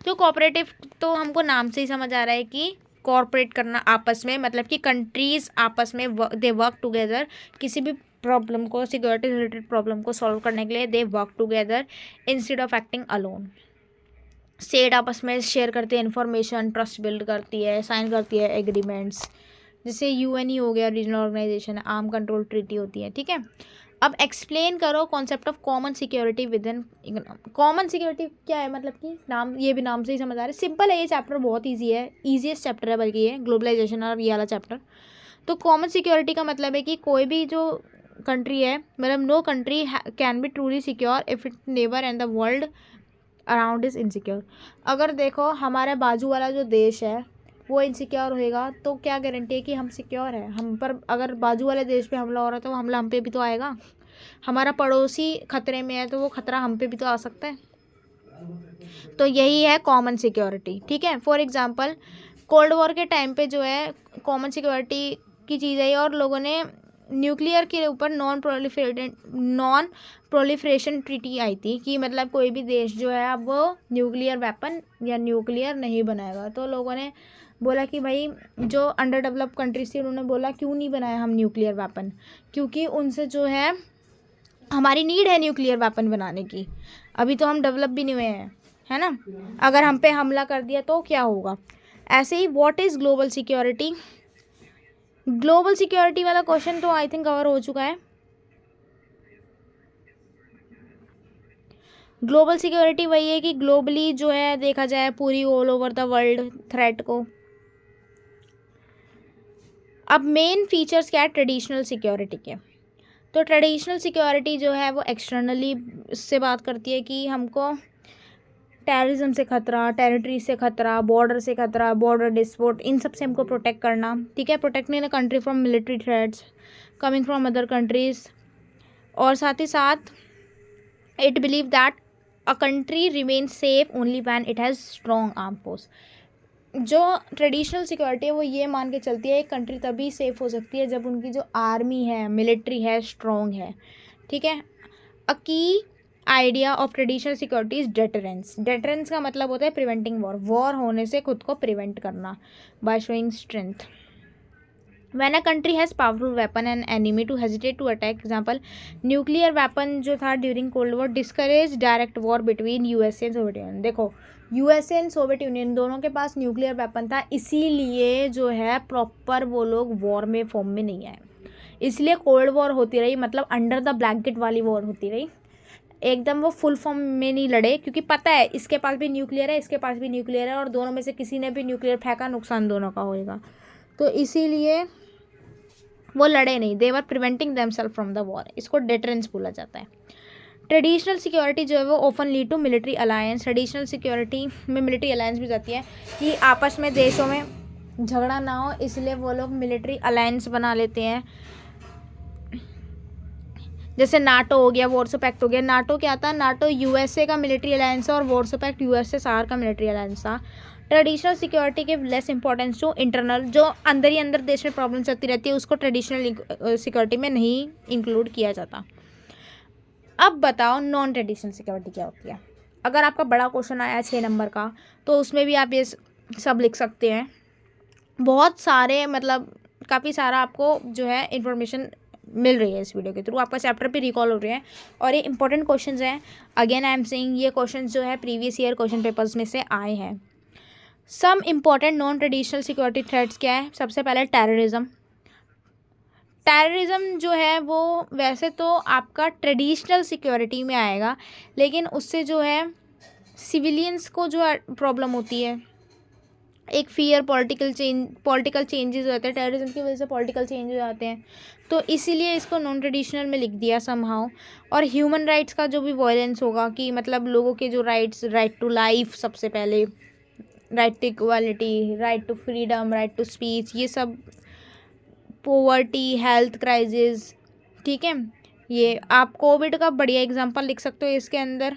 तो कोऑपरेटिव तो हमको नाम से ही समझ आ रहा है कि कॉर्पोरेट करना आपस में, मतलब कि कंट्रीज़ आपस में दे वर्क टुगेदर, किसी भी प्रॉब्लम को, सिक्योरिटी रिलेटेड प्रॉब्लम को सॉल्व करने के लिए they work together instead of acting alone. State आपस में शेयर करती है इन्फॉर्मेशन, ट्रस्ट बिल्ड करती है, साइन करती है एग्रीमेंट्स, जैसे यूएन हो गया, regional organisation, arm control treaty होती है, ठीक है। अब एक्सप्लेन करो concept of common security within. Common security क्या है, मतलब कि नाम, ये भी नाम से ही समझ आ रहा है, सिंपल है ये चैप्टर, बहुत ईजी है, ईजीएस्ट चैप्टर है बल्कि ये ग्लोबलाइजेशन और ये वाला चैप्टर। तो कॉमन सिक्योरिटी का मतलब है कि कोई भी जो कंट्री है, मतलब no country can be truly secure if it neighbour and the world around is insecure. अगर देखो हमारे बाजू वाला जो देश है वो इनसिक्योर होएगा तो क्या गारंटी है कि हम सिक्योर है? हम पर अगर बाजू वाले देश पे हमला हो रहा है तो वो हमला हम पे भी तो आएगा। हमारा पड़ोसी खतरे में है तो वो खतरा हम पे भी तो आ सकता है। तो यही है कॉमन सिक्योरिटी, ठीक है। फॉर एग्जांपल कोल्ड वॉर के टाइम पे जो है कॉमन सिक्योरिटी की चीज़ आई और लोगों ने न्यूक्लियर के ऊपर नॉन प्रोलिफरेशन ट्रीटी आई थी कि मतलब कोई भी देश जो है अब वो न्यूक्लियर वेपन या न्यूक्लियर नहीं बनाएगा। तो लोगों ने बोला कि भाई जो अंडर डेवलप कंट्रीज थी उन्होंने बोला क्यों नहीं बनाया हम न्यूक्लियर वेपन, क्योंकि उनसे जो है हमारी नीड है न्यूक्लियर वेपन बनाने की, अभी तो हम डेवलप भी नहीं हुए हैं, है ना। अगर हम पे हमला कर दिया तो क्या होगा। ऐसे ही what is global security? Global security वाला क्वेश्चन तो आई थिंक कवर हो चुका है। ग्लोबल सिक्योरिटी वही है कि ग्लोबली जो है देखा जाए पूरी all over the world threat को। अब मेन फीचर्स क्या है ट्रेडिशनल सिक्योरिटी के? तो ट्रेडिशनल सिक्योरिटी जो है वो एक्सटर्नली से बात करती है कि हमको टेररिज्म से खतरा, टेरिटरी से खतरा, बॉर्डर से खतरा, बॉर्डर डिस्प्यूट, इन सब से हमको प्रोटेक्ट करना, ठीक है। Protecting the country from military threats coming from other countries. और साथ ही साथ it believe that a country remain safe only when it has strong arm force. जो ट्रेडिशनल सिक्योरिटी है वो ये मान के चलती है एक कंट्री तभी सेफ़ हो सकती है जब उनकी जो आर्मी है, मिलिट्री है, स्ट्रॉन्ग है, ठीक है। अ की idea of traditional security is deterrence. Deterrence का मतलब होता है प्रिवेंटिंग वॉर, वॉर होने से खुद को प्रिवेंट करना by showing strength. When a country has powerful weapon and enemy to hesitate to attack, example nuclear weapon जो था during cold war discourage direct war between USA and Soviet union. देखो यूएसए एंड सोवियत यूनियन दोनों के पास न्यूक्लियर वेपन था, इसीलिए जो है प्रॉपर वो लोग वॉर में फॉर्म में नहीं आए, इसलिए कोल्ड वॉर होती रही, मतलब अंडर द ब्लैंकेट वाली वॉर होती रही, एकदम वो फुल फॉर्म में नहीं लड़े, क्योंकि पता है इसके पास भी न्यूक्लियर है, इसके पास भी न्यूक्लियर है और दोनों में से किसी ने भी न्यूक्लियर फेंका नुकसान दोनों का होएगा, तो इसीलिए वो लड़े नहीं, they were preventing themselves from the war, इसको डेटरेंस बोला जाता है। ट्रेडिशनल सिक्योरिटी जो है वो often lead to military alliance. Traditional security में मिलिट्री अलायंस भी जाती है कि आपस में देशों में झगड़ा ना हो, इसलिए वो लोग मिलिट्री अलायंस बना लेते हैं। जैसे नाटो हो गया, वॉर्सो पैक्ट हो गया। नाटो क्या था? नाटो यूएसए का मिलिट्री अलायंस है और वॉर्सो पैक्ट यूएसए सार का मिलिट्री अलायंस था। ट्रेडिशनल सिक्योरिटी के लेस इंपॉर्टेंस टू इंटरनल, जो अंदर ही अंदर देश में प्रॉब्लम चलती रहती है उसको ट्रेडिशनल सिक्योरिटी में नहीं इंक्लूड किया जाता। अब बताओ नॉन ट्रेडिशनल सिक्योरिटी क्या होती है? अगर आपका बड़ा क्वेश्चन आया 6 नंबर का तो उसमें भी आप ये सब लिख सकते हैं। बहुत सारे मतलब काफ़ी सारा आपको जो है इन्फॉर्मेशन मिल रही है इस वीडियो के थ्रू, आपका चैप्टर भी रिकॉल हो रहे हैं और ये इंपॉर्टेंट क्वेश्चंस हैं। अगेन आई एम सेइंग ये क्वेश्चंस जो है प्रीवियस ईयर क्वेश्चन पेपर्स में से आए हैं। Some important non traditional security threats क्या है? सबसे पहले टेररिज्म। टेररिज्म जो है वो वैसे तो आपका ट्रेडिशनल सिक्योरिटी में आएगा, लेकिन उससे जो है सिविलियंस को जो प्रॉब्लम होती है, एक फियर, पॉलिटिकल चेंजेस हो जाते हैं, टेररिज्म की वजह से पॉलिटिकल चेंज हो जाते हैं, तो इसीलिए इसको नॉन ट्रेडिशनल में लिख दिया समहाउ। और ह्यूमन राइट्स का जो भी वायलेंस होगा, कि मतलब लोगों के जो राइट्स, राइट टू लाइफ सबसे पहले, right to equality, right to freedom, right to speech, ये सब, पोवर्टी, हेल्थ क्राइसिस, ठीक है। ये आप कोविड का बढ़िया एग्जांपल लिख सकते हो इसके अंदर।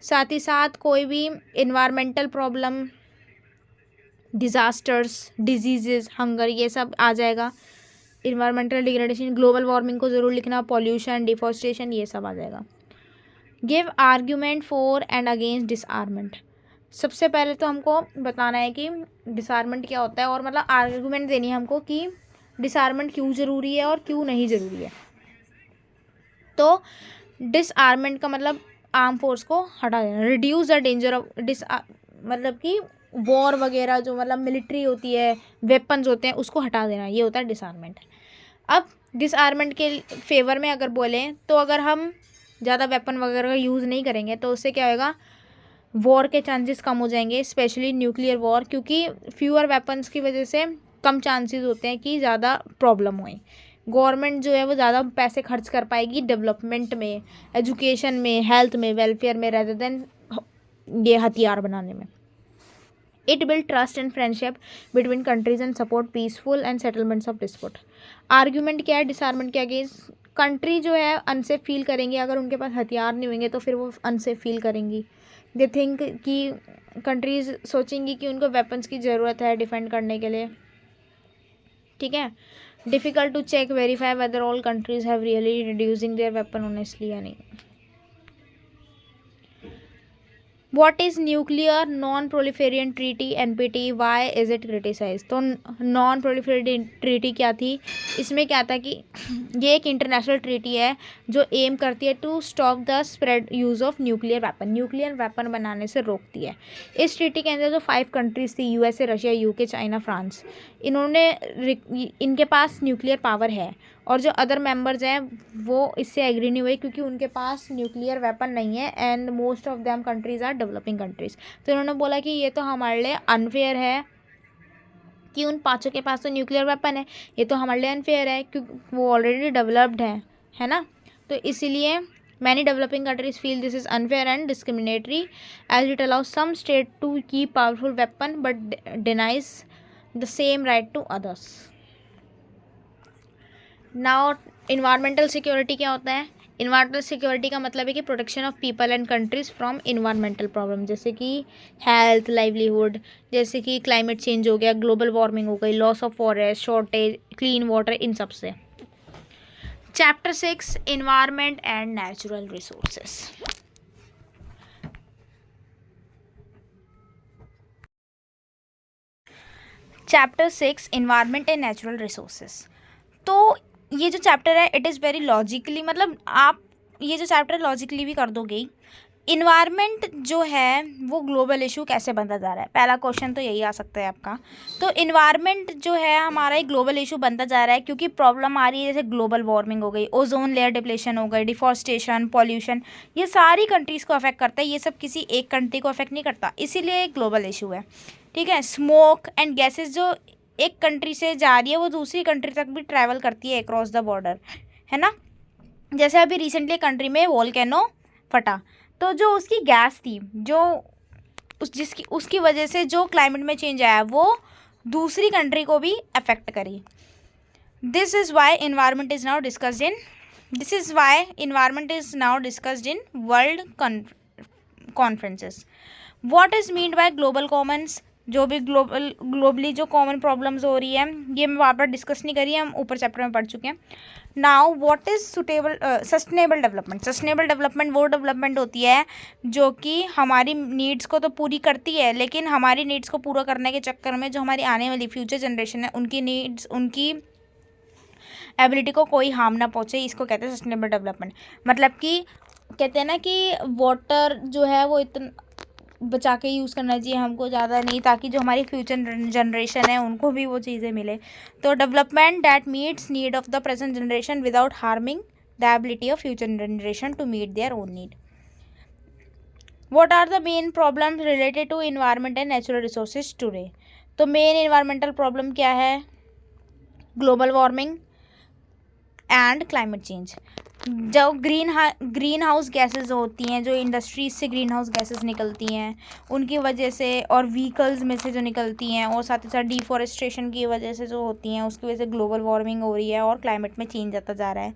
साथ ही साथ कोई भी environmental problem, disasters, diseases, hunger, ये सब आ जाएगा। इन्वायरमेंटल डिग्रेडेशन, ग्लोबल वार्मिंग को ज़रूर लिखना, पॉल्यूशन, डिफॉरेस्टेशन, ये सब आ जाएगा। Give argument for and against disarmament. सबसे पहले तो हमको बताना है कि डिसआर्मेंट क्या होता है, और मतलब आर्ग्यूमेंट देनी है हमको कि डिसआर्मेंट क्यों ज़रूरी है और क्यों नहीं ज़रूरी है। तो डिसआर्मेंट का मतलब आर्म फोर्स को हटा देना, रिड्यूस द डेंजर ऑफ मतलब कि वॉर वगैरह जो मतलब मिलिट्री होती है, वेपन्स होते हैं, उसको हटा देना, ये होता है डिसआर्मेंट। अब डिसआर्मेंट के फेवर में अगर बोलें तो अगर हम ज़्यादा वेपन वगैरह का यूज़ नहीं करेंगे तो उससे क्या होगा, वॉर के चांसेस कम हो जाएंगे, स्पेशली न्यूक्लियर वॉर, क्योंकि फ्यूअर वेपन्स की वजह से कम चांसेस होते हैं कि ज़्यादा प्रॉब्लम होए। गवर्नमेंट जो है वो ज़्यादा पैसे खर्च कर पाएगी डेवलपमेंट में, एजुकेशन में, हेल्थ में, वेलफेयर में, रेदर देन ये हथियार बनाने में। It build trust and friendship between countries and support peaceful and settlements of dispute. Argument क्या है डिसआर्मेंट के अगेंस्ट? कंट्री जो है अनसेफ फील करेंगी, अगर उनके पास हथियार नहीं होंगे तो फिर वो अनसेफ फील करेंगी। दे थिंक कि कंट्रीज सोचेंगी कि उनको वेपन्स की ज़रूरत है डिफेंड करने के लिए, ठीक है। Difficult to check verify whether all countries have really reducing their weapon honestly या नहीं। What is nuclear non-proliferation treaty NPT? Why is it criticized? तो नॉन प्रोलिफरेशन ट्रीटी क्या थी? इसमें क्या था कि ये एक इंटरनेशनल ट्रीटी है जो एम करती है to stop the spread use of nuclear weapon, nuclear weapon बनाने से रोकती है। इस ट्रीटी के अंदर जो 5 कंट्रीज़ थी, USA, Russia, UK, China, France, इनके पास न्यूक्लियर पावर है, और जो अदर मेंबर्स हैं वो इससे एग्री नहीं हुए क्योंकि उनके पास न्यूक्लियर वेपन नहीं है, and most of them countries are developing countries. तो इन्होंने बोला कि ये तो हमारे लिए अनफेयर है कि उन 5 के पास तो न्यूक्लियर वेपन है, ये तो हमारे लिए अनफेयर है क्योंकि वो ऑलरेडी डेवलप्ड है ना। तो इसीलिए many developing countries feel this is unfair and discriminatory as it allows some state to keep powerful weapon but denies the same right to others. Now environmental security क्या होता है? इन्वायरमेंटल सिक्योरिटी का मतलब है कि protection of people and countries from environmental problem, जैसे कि हेल्थ, लाइवलीहुड, जैसे कि क्लाइमेट चेंज हो गया, ग्लोबल वार्मिंग हो गई, loss of forest, shortage, clean water, इन सब से। Chapter 6 environment and natural resources. Chapter 6 environment and natural resources. तो ये जो चैप्टर है इट इज़ वेरी लॉजिकली, मतलब आप ये जो चैप्टर लॉजिकली भी कर दोगे। इन्वायरमेंट जो है वो ग्लोबल इशू कैसे बनता जा रहा है, पहला क्वेश्चन तो यही आ सकता है आपका। तो इन्वायरमेंट जो है हमारा एक ग्लोबल इशू बनता जा रहा है क्योंकि प्रॉब्लम आ रही है, जैसे ग्लोबल वार्मिंग हो गई, ओजोन लेयर डिप्लेशन हो गई, डिफॉरेस्टेशन, पॉल्यूशन, ये सारी कंट्रीज़ को अफेक्ट करता है, ये सब किसी एक कंट्री को अफेक्ट नहीं करता, इसीलिए एक ग्लोबल इशू है, ठीक है। स्मोक एंड गैसेज जो एक कंट्री से जा रही है वो दूसरी कंट्री तक भी ट्रैवल करती है अक्रॉस द बॉर्डर, है ना। जैसे अभी रिसेंटली कंट्री में वोल्केनो फटा, तो जो उसकी गैस थी, जो उसकी वजह से जो क्लाइमेट में चेंज आया वो दूसरी कंट्री को भी अफेक्ट करी। This is why environment is now discussed in world conferences. What is meant by global Commons? जो भी ग्लोबली जो कॉमन प्रॉब्लम्स हो रही है, ये मैं बार बार डिस्कस नहीं करी, हम ऊपर चैप्टर में पढ़ चुके हैं। Now what is sustainable development? Sustainable development वो डेवलपमेंट होती है जो कि हमारी नीड्स को तो पूरी करती है, लेकिन हमारी नीड्स को पूरा करने के चक्कर में जो हमारी आने वाली फ्यूचर जनरेशन है उनकी नीड्स, उनकी एबिलिटी को कोई हार्म ना पहुँचे, इसको कहते हैं सस्टेनेबल डेवलपमेंट। मतलब कि कहते हैं ना कि वाटर जो है वो इतना बचा के यूज़ करना चाहिए हमको, ज़्यादा नहीं, ताकि जो हमारी फ्यूचर जनरेशन है उनको भी वो चीज़ें मिले। तो development that meets need of the present generation without harming the ability of future generation to meet their own need. What are the main problems related to environment and natural resources today? तो मेन इन्वायरमेंटल प्रॉब्लम क्या है? Global warming and climate change. जो ग्रीन हाउस गैसेज होती हैं, जो इंडस्ट्रीज से ग्रीन हाउस गैसेज निकलती हैं उनकी वजह से, और व्हीकल्स में से जो निकलती हैं, और साथ ही साथ डिफॉरेस्टेशन की वजह से जो होती हैं, उसकी वजह से ग्लोबल वार्मिंग हो रही है और क्लाइमेट में चेंज आता जा रहा है।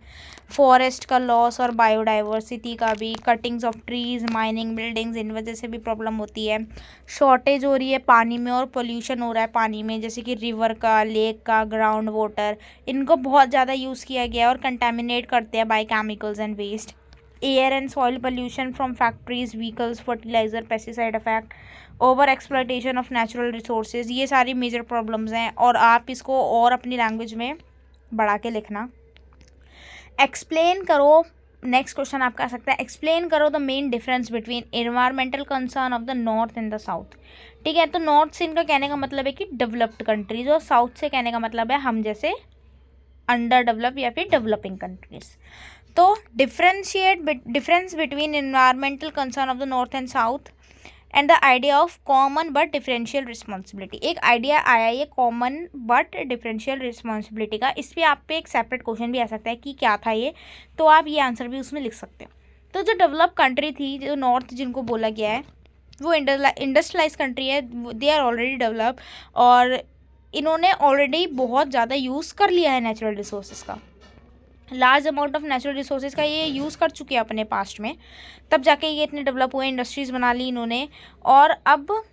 फॉरेस्ट का लॉस और बायोडाइवर्सिटी का भी, cuttings of trees, mining, buildings, इन वजह से भी प्रॉब्लम होती है। शॉर्टेज हो रही है पानी में और पोल्यूशन हो रहा है पानी में, जैसे कि रिवर का, लेक का, ग्राउंड वाटर, इनको बहुत ज़्यादा यूज़ किया गया और कंटेमिनेट करते हैं by chemicals and waste. Air and soil pollution from factories, vehicles, fertiliser, pesticide effect, over exploitation of natural resources, ये सारी मेजर प्रॉब्लम्स हैं। और आप इसको और अपनी लैंग्वेज में बढ़ा के लिखना। एक्सप्लेन करो, नेक्स्ट क्वेश्चन आपका आ सकता है, एक्सप्लेन करो the main difference between environmental concern of the north and the south. ठीक है, तो नॉर्थ से इनका कहने का मतलब है कि डेवलप्ड कंट्रीज, और साउथ से कहने का मतलब है हम जैसे अंडर डेवलप या फिर डेवलपिंग कंट्रीज। तो difference between environmental concern of the north and south and the idea of common but differential responsibility. एक आइडिया आया ये कॉमन बट डिफरेंशियल रिस्पॉन्सिबिलिटी का, इस पर आप पे एक सेपरेट क्वेश्चन भी आ सकता है कि क्या था ये, तो आप ये आंसर भी उसमें लिख सकते हो। तो जो डेवलप कंट्री थी, जो नॉर्थ जिनको बोला गया है, वो इंडस्ट्रियलाइज कंट्री है, दे आर ऑलरेडी डेवलप, और इन्होंने ऑलरेडी बहुत ज़्यादा यूज़ कर लिया है नेचुरल रिसोर्सेज का, large amount of natural resources का ये यूज़ कर चुके हैं अपने पास्ट में, तब जाके ये इतने डेवलप हुए, इंडस्ट्रीज़ बना ली इन्होंने, और अब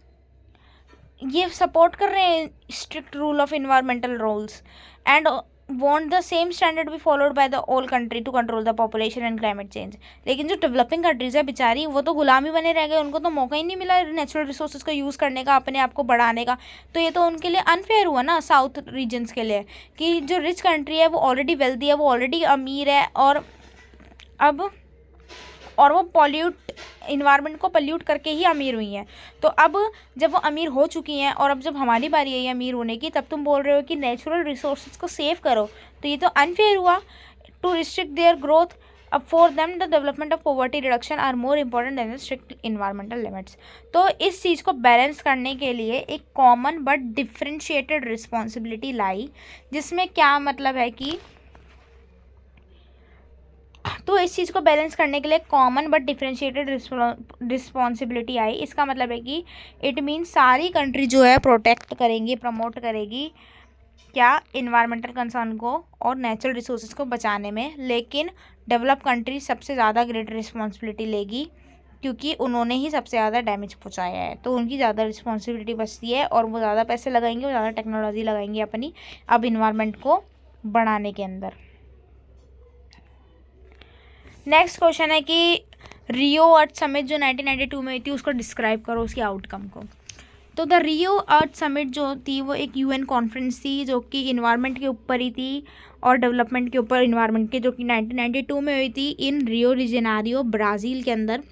ये सपोर्ट कर रहे हैं strict rule of environmental rules and want the same standard be followed by the all country to control the population and climate change। लेकिन जो डेवलपिंग कंट्रीज है बेचारी, वो तो गुलामी बने रह गए, उनको तो मौका ही नहीं मिला नेचुरल रिसोर्सेज का यूज़ करने का, अपने आप को बढ़ाने का। तो ये तो उनके लिए अनफेयर हुआ ना साउथ रीजन्स के लिए, कि जो रिच कंट्री है वो ऑलरेडी वेल्दी है, वो ऑलरेडी अमीर है, और वो पॉल्यूट इन्वायरमेंट को पल्यूट करके ही अमीर हुई हैं। तो अब जब वो अमीर हो चुकी हैं और अब जब हमारी बारी है अमीर होने की, तब तुम बोल रहे हो कि नेचुरल रिसोर्सेज को सेव करो, तो ये तो अनफेयर हुआ। टू रिस्ट्रिक्ट देयर ग्रोथ अब for them the development of poverty reduction are more important than strict environmental limits. तो इस चीज़ को बैलेंस करने के लिए एक कॉमन बट डिफ्रेंशिएटेड रिस्पॉन्सिबिलिटी लाई, जिसमें क्या मतलब है कि, तो इस चीज़ को बैलेंस करने के लिए common but differentiated responsibility I. इसका मतलब है कि इट मीन सारी कंट्री जो है प्रोटेक्ट करेंगी, प्रमोट करेगी क्या, इन्वायरमेंटल कंसर्न को और नेचुरल रिसोर्सेज को बचाने में, लेकिन डेवलप कंट्री सबसे ज़्यादा ग्रेट रिस्पॉन्सिबिलिटी लेगी, क्योंकि उन्होंने ही सबसे ज़्यादा डैमेज पहुँचाया है, तो उनकी ज़्यादा रिस्पॉन्सिबिलिटी बचती है, और वो ज़्यादा पैसे लगाएंगे, वो ज़्यादा टेक्नोलॉजी लगाएंगे अपनी अब इन्वायरमेंट को बढ़ाने के अंदर। नेक्स्ट क्वेश्चन है कि रियो अर्थ समिट जो 1992 में हुई थी, उसको डिस्क्राइब करो, उसके आउटकम को। तो द रियो अर्थ समिट जो थी वो एक यूएन कॉन्फ्रेंस थी, जो कि इन्वायरमेंट के ऊपर ही थी और डेवलपमेंट के ऊपर इन्वायरमेंट के, जो कि 1992 में हुई थी इन रियो डी जेनेरियो, ब्राज़ील के अंदर।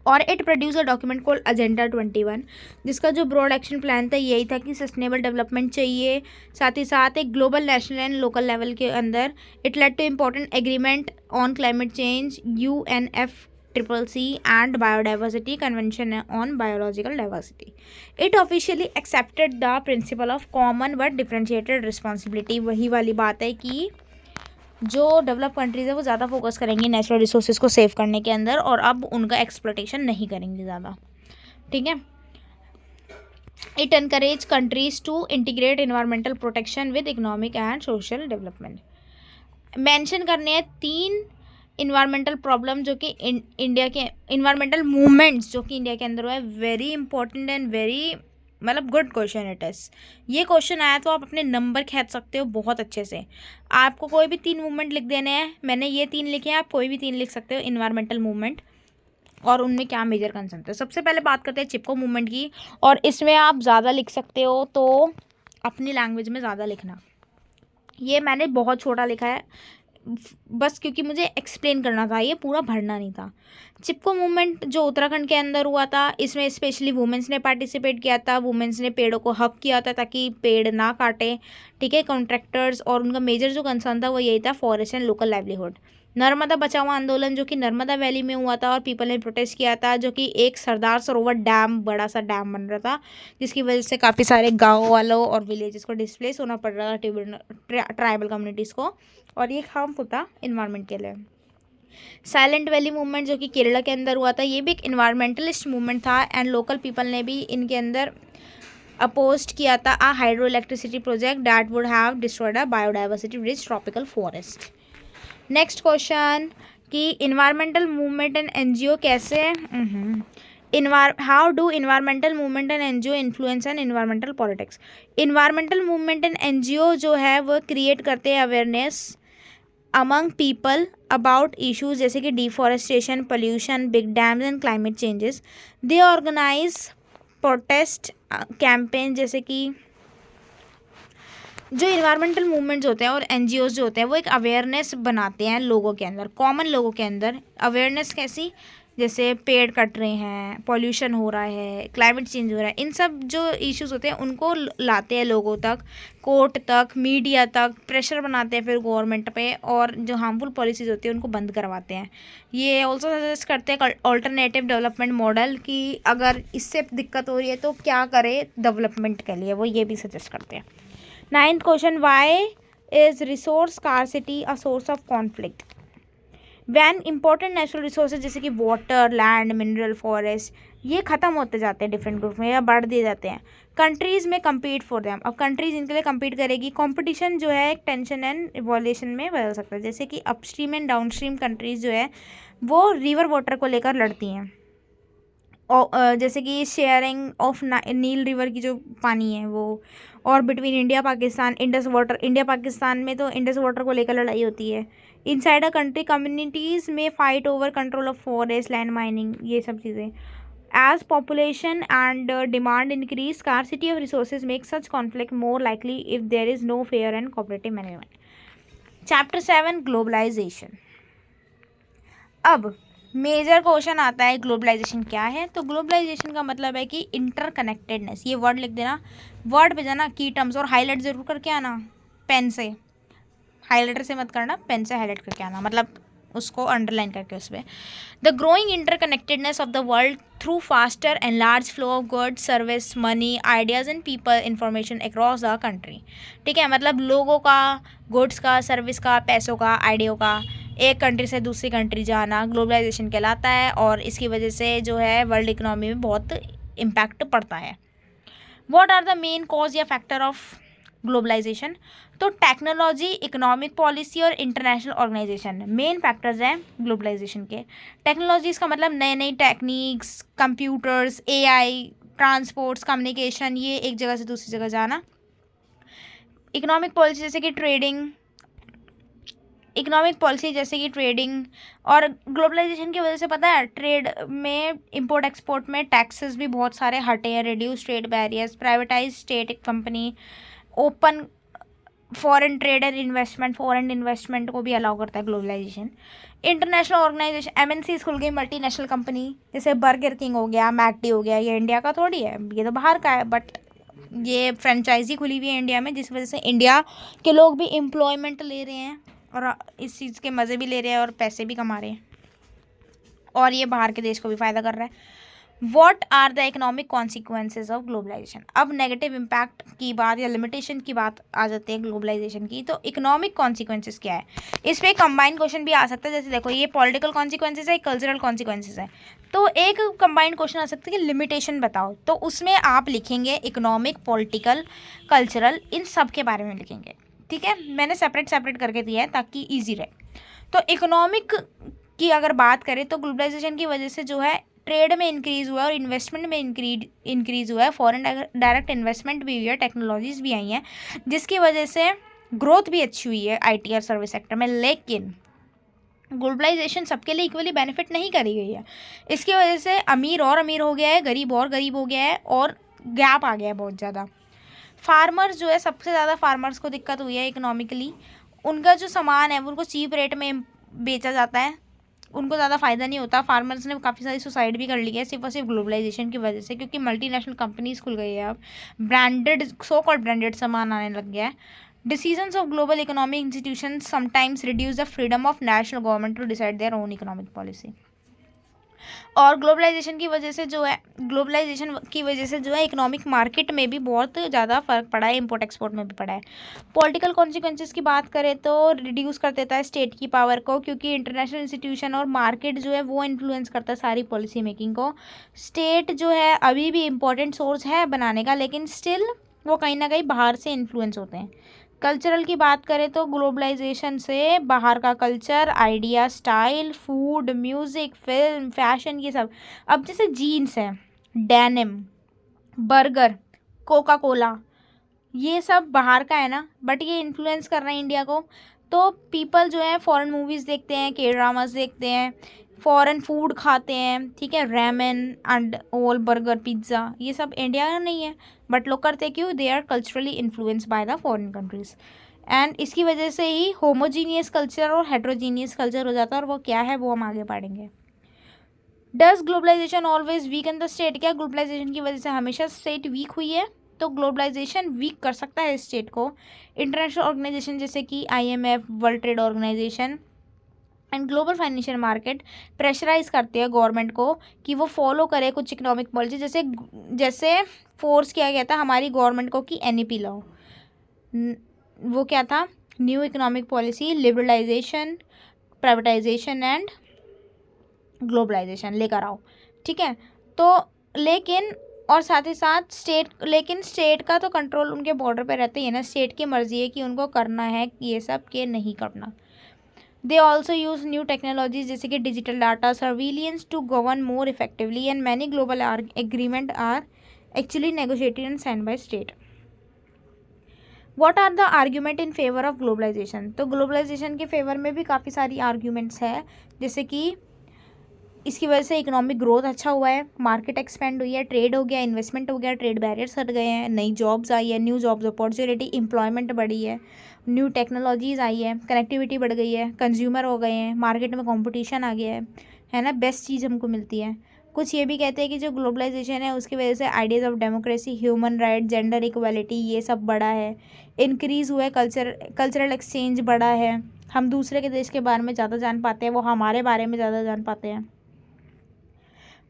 और it produce a document called agenda 21, जिसका जो ब्रॉड एक्शन प्लान था यही था कि सस्टेनेबल डेवलपमेंट चाहिए, साथ ही साथ एक global, national and local level के अंदर। It led to important agreement on climate change, UNFCCC and biodiversity convention on biological diversity. It officially accepted the principle of common but differentiated responsibility. वही वाली बात है कि जो डेवलप कंट्रीज़ है वो ज़्यादा फोकस करेंगी नेचुरल रिसोर्सेज को सेव करने के अंदर, और अब उनका एक्सप्लॉयटेशन नहीं करेंगे ज़्यादा। ठीक है, it encourage countries to integrate environmental protection with economic and social development. Mention करने हैं 3 इन्वायरमेंटल प्रॉब्लम जो कि इंडिया के इन्वायरमेंटल मूवमेंट्स जो कि इंडिया के अंदर हुआ है। वेरी इंपॉर्टेंट एंड वेरी मतलब गुड क्वेश्चन इट इज़। ये क्वेश्चन आया तो आप अपने नंबर खींच सकते हो बहुत अच्छे से। आपको कोई भी 3 मूवमेंट लिख देने हैं, मैंने ये 3 लिखे हैं, आप कोई भी 3 लिख सकते हो इन्वायरमेंटल मूवमेंट, और उनमें क्या मेजर कंसर्न थे। सबसे पहले बात करते हैं चिपको मूवमेंट की, और इसमें आप ज़्यादा लिख सकते हो तो अपनी लैंग्वेज में ज़्यादा लिखना। ये मैंने बहुत छोटा लिखा है बस क्योंकि मुझे एक्सप्लेन करना था, ये पूरा भरना नहीं था। चिपको मूवमेंट जो उत्तराखंड के अंदर हुआ था, इसमें स्पेशली वुमेंस ने पार्टिसिपेट किया था। वुमेंस ने पेड़ों को हक किया था ताकि पेड़ ना काटे। ठीक है, कॉन्ट्रैक्टर्स, और उनका मेजर जो कंसर्न था वो यही था forest and local livelihood. Narmada बचाओ आंदोलन जो कि नर्मदा वैली में हुआ था और पीपल ने प्रोटेस्ट किया था, जो कि एक सरदार सरोवर डैम, बड़ा सा डैम बन रहा था जिसकी वजह से काफ़ी सारे गाँव वालों और विलेजेस को डिस्प्लेस होना पड़ रहा था, ट्राइबल कम्युनिटीज़ को, और ये हार्मफुल था इन्वायरमेंट के लिए। साइलेंट वैली मूवमेंट जो कि केरला के अंदर हुआ था, ये भी एक इन्वायरमेंटलिस्ट मूवमेंट था एंड लोकल पीपल ने भी इनके अंदर अपोज किया था a hydro electricity project that would have destroyed a biodiversity rich tropical forest. Next question कि इन्वायरमेंटल मूवमेंट एंड एनजीओ कैसे how do environmental movement and NGO influence and environmental politics. Environmental movement and NGO जो है वो क्रिएट करते हैं awareness among people about issues जैसे कि deforestation, pollution, big dams and climate changes. They organise protest campaign, जैसे कि जो इन्वायरमेंटल मूवमेंट्स होते हैं और एनजीओज जो होते हैं वो एक अवेयरनेस बनाते हैं लोगों के अंदर, कॉमन लोगों के अंदर। अवेयरनेस कैसी, जैसे पेड़ कट रहे हैं, पॉल्यूशन हो रहा है, क्लाइमेट चेंज हो रहा है, इन सब जो इश्यूज होते हैं उनको लाते हैं लोगों तक, कोर्ट तक, मीडिया तक, प्रेशर बनाते हैं फिर गवर्नमेंट पे, और जो हार्मफुल पॉलिसीज़ होती है उनको बंद करवाते हैं। ये ऑल्सो सजेस्ट करते हैं ऑल्टरनेटिव डेवलपमेंट मॉडल कि अगर इससे दिक्कत हो रही है तो क्या करें डेवलपमेंट के लिए, वो ये भी सजेस्ट करते हैं। 9th question, why is resource scarcity a source of conflict. When important natural resources जैसे कि वाटर, लैंड, मिनरल, फॉरेस्ट, ये ख़त्म होते जाते हैं डिफरेंट ग्रुप में या बढ़ दिए जाते हैं, कंट्रीज़ में कम्पीट फॉर देम। अब कंट्रीज़ इनके लिए कम्पीट करेगी, कंपटीशन जो है एक टेंशन एंड इवोल्यूशन में बदल सकता है, जैसे कि अपस्ट्रीम एंड डाउनस्ट्रीम कंट्रीज़ जो है वो रिवर वाटर को लेकर लड़ती हैं, जैसे कि शेयरिंग ऑफ नील रिवर की जो पानी है वो, और between India Pakistan, Indus water, India Pakistan में तो इंडस वाटर को लेकर लड़ाई होती है। इनसाइड अ कंट्री कम्युनिटीज़ में fight over control of forest, land mining, ये सब चीज़ें। As population and demand increase, scarcity of resources make such conflict more likely if there is no fair and cooperative management. Chapter 7 globalisation. अब मेजर क्वेश्चन आता है ग्लोबलाइजेशन क्या है। तो ग्लोबलाइजेशन का मतलब है कि इंटरकनेक्टेडनेस, ये वर्ड लिख देना, वर्ड पे जाना, की टर्म्स, और हाईलाइट जरूर करके आना पेन से, हाईलाइटर से मत करना, पेन से हाईलाइट करके आना, मतलब उसको अंडरलाइन करके उस पर। The growing interconnectedness of the world through faster and large flow of goods, service, money, ideas and people, information across the country. ठीक है, मतलब लोगों का, गुड्स का, सर्विस का, पैसों का, आइडियो का एक कंट्री से दूसरी कंट्री जाना ग्लोबलाइजेशन कहलाता है, और इसकी वजह से जो है वर्ल्ड इकोनॉमी में बहुत इम्पैक्ट पड़ता है। What are the main cause या फैक्टर ऑफ ग्लोबलाइजेशन। तो टेक्नोलॉजी, इकोनॉमिक पॉलिसी और इंटरनेशनल ऑर्गेनाइजेशन मेन फैक्टर्स हैं ग्लोबलाइजेशन के। टेक्नोलॉजीज़ का मतलब नई नई techniques, computers, AI, transports, communication, ये एक जगह से दूसरी जगह जाना। इकोनॉमिक पॉलिसी जैसे कि ट्रेडिंग, इकोनॉमिक पॉलिसी जैसे कि ट्रेडिंग, और ग्लोबलाइजेशन की वजह से पता है ट्रेड में, इंपोर्ट एक्सपोर्ट में टैक्सेस भी बहुत सारे हटे हैं, reduce trade barriers, privatise state company, open foreign trade and investment, foreign investment को भी अलाउ करता है ग्लोबलाइजेशन। इंटरनेशनल ऑर्गेनाइजेशन, एमएनसीज खुल गई, मल्टीनेशनल कंपनी, जैसे बर्गर किंग हो गया, मैकडी हो गया, ये इंडिया का थोड़ी है, ये तो बाहर का है, बट ये फ्रेंचाइजी खुली हुई है इंडिया में, जिस वजह से इंडिया के लोग भी एम्प्लॉयमेंट ले रहे हैं और इस चीज़ के मज़े भी ले रहे हैं और पैसे भी कमा रहे हैं, और ये बाहर के देश को भी फ़ायदा कर रहा है। What are the economic consequences of globalisation. अब नेगेटिव इम्पैक्ट की बात या लिमिटेशन की बात आ जाती है ग्लोबलाइजेशन की, तो इकोनॉमिक कॉन्सिक्वेंसेज क्या है, इस पर कंबाइंड क्वेश्चन भी आ सकता है। जैसे देखो, ये पॉलिटिकल कॉन्सिक्वेंसेज है, कल्चरल कॉन्सिक्वेंसेज है, तो एक कंबाइंड क्वेश्चन आ सकता है कि लिमिटेशन बताओ, तो उसमें आप लिखेंगे इकोनॉमिक, पॉलिटिकल, कल्चरल, इन सब के बारे में लिखेंगे। ठीक है, मैंने सेपरेट सेपरेट करके दिया है ताकि ईजी रहे। तो इकोनॉमिक की अगर बात करें तो ग्लोबलाइजेशन की वजह से जो है ट्रेड में इंक्रीज़ हुआ है और इन्वेस्टमेंट में इंक्रीज़ हुआ है, फॉरेन डायरेक्ट इन्वेस्टमेंट भी हुई है, टेक्नोलॉजीज़ भी आई हैं, जिसकी वजह से ग्रोथ भी अच्छी हुई है आईटी और सर्विस सेक्टर में। लेकिन ग्लोबलाइजेशन सबके लिए इक्वली बेनिफिट नहीं करी गई है, इसकी वजह से अमीर और अमीर हो गया है, गरीब और गरीब हो गया है, और गैप आ गया है बहुत ज़्यादा। फार्मर्स जो है, सबसे ज़्यादा फार्मर्स को दिक्कत हुई है इकोनॉमिकली, उनका जो सामान है वो उनको चीप रेट में बेचा जाता है, उनको ज़्यादा फ़ायदा नहीं होता। फार्मर्स ने काफ़ी सारी सुसाइड भी कर ली है सिर्फ और सिर्फ ग्लोबलाइजेशन की वजह से, क्योंकि मल्टीनेशनल कंपनीज खुल गई है, अब ब्रांडेड, सो कॉल्ड ब्रांडेड सामान आने लग गया है, Decisions of global economic institutions sometimes reduce the freedom of national government to decide their own economic policy. और ग्लोबलाइजेशन की वजह से जो है इकोनॉमिक मार्केट में भी बहुत ज़्यादा फ़र्क पड़ा है, इंपोर्ट एक्सपोर्ट में भी पड़ा है। पॉलिटिकल कॉन्सिक्वेंसेस की बात करें तो रिड्यूस कर देता है स्टेट की पावर को, क्योंकि इंटरनेशनल इंस्टीट्यूशन और मार्केट जो है वो इन्फ्लुएंस करता है सारी पॉलिसी मेकिंग को। स्टेट जो है अभी भी इम्पोर्टेंट सोर्स है बनाने का, लेकिन स्टिल वो कहीं ना कहीं बाहर से इन्फ्लुएंस होते हैं। कल्चरल की बात करें तो ग्लोबलाइजेशन से बाहर का culture, idea, style, food, music, film, fashion, ये सब, अब जैसे जीन्स है, डेनिम, बर्गर, कोका कोला, ये सब बाहर का है ना, बट ये इन्फ्लुएंस कर रहे हैं इंडिया को। तो पीपल जो है फॉरेन मूवीज़ देखते हैं, के ड्रामास देखते हैं, फॉरेन फूड खाते हैं, ठीक है, रैमेन एंड ऑल, बर्गर, पिज़्ज़ा, ये सब इंडिया का नहीं है, बट लोग करते क्यों? They are culturally influence by the foreign countries. And इसकी वजह से ही होमोजीनियस कल्चर और हेट्रोजीनियस कल्चर हो जाता है, और वो क्या है वो हम आगे पढ़ेंगे। Does globalisation always weaken the state? क्या ग्लोबलाइजेशन की वजह से हमेशा स्टेट वीक हुई है? तो ग्लोबलाइजेशन वीक कर सकता है स्टेट को। इंटरनेशनल ऑर्गेनाइजेशन जैसे कि IMF, world trade organisation and global financial market pressurise करते हैं गवर्नमेंट को कि वो फॉलो करे कुछ इकोनॉमिक पॉलिसी, जैसे फोर्स किया गया था हमारी गवर्नमेंट को कि NEP लॉ, वो क्या था? New economic policy, liberalisation, privatisation and globalisation लेकर आओ, ठीक है। तो लेकिन और साथ ही साथ स्टेट का तो कंट्रोल उनके बॉर्डर पे रहते ही है ना, स्टेट की मर्जी है कि उनको करना है ये सब के नहीं करना। They also use new technologies जैसे कि digital data, surveillance to govern more effectively, and many global agreement are actually negotiated and sign by state. What are the argument in favour of globalisation? तो ग्लोबलाइजेशन के फेवर में भी काफ़ी सारी आर्ग्यूमेंट्स है, जैसे कि इसकी वजह से इकोनॉमिक ग्रोथ अच्छा हुआ है, मार्केट एक्सपेंड हुई है, ट्रेड हो गया, इन्वेस्टमेंट हो गया, ट्रेड बैरियर्स हट गए हैं, नई जॉब्स आई है, न्यू जॉब्स अपॉर्चुनिटी, एम्प्लॉयमेंट बढ़ी है, न्यू टेक्नोलॉजीज़ आई है, कनेक्टिविटी बढ़ गई है, कंज्यूमर हो गए हैं, मार्केट में कंपटीशन आ गया है ना, बेस्ट चीज़ हमको मिलती है। कुछ ये भी कहते हैं कि जो ग्लोबलाइजेशन है उसकी वजह से ideas of democracy, human right, gender equality, ये सब बढ़ा है, इंक्रीज़ हुआ है, कल्चरल एक्सचेंज बढ़ा है, हम दूसरे के देश के बारे में ज़्यादा जान पाते हैं, वो हमारे बारे में ज़्यादा जान पाते हैं।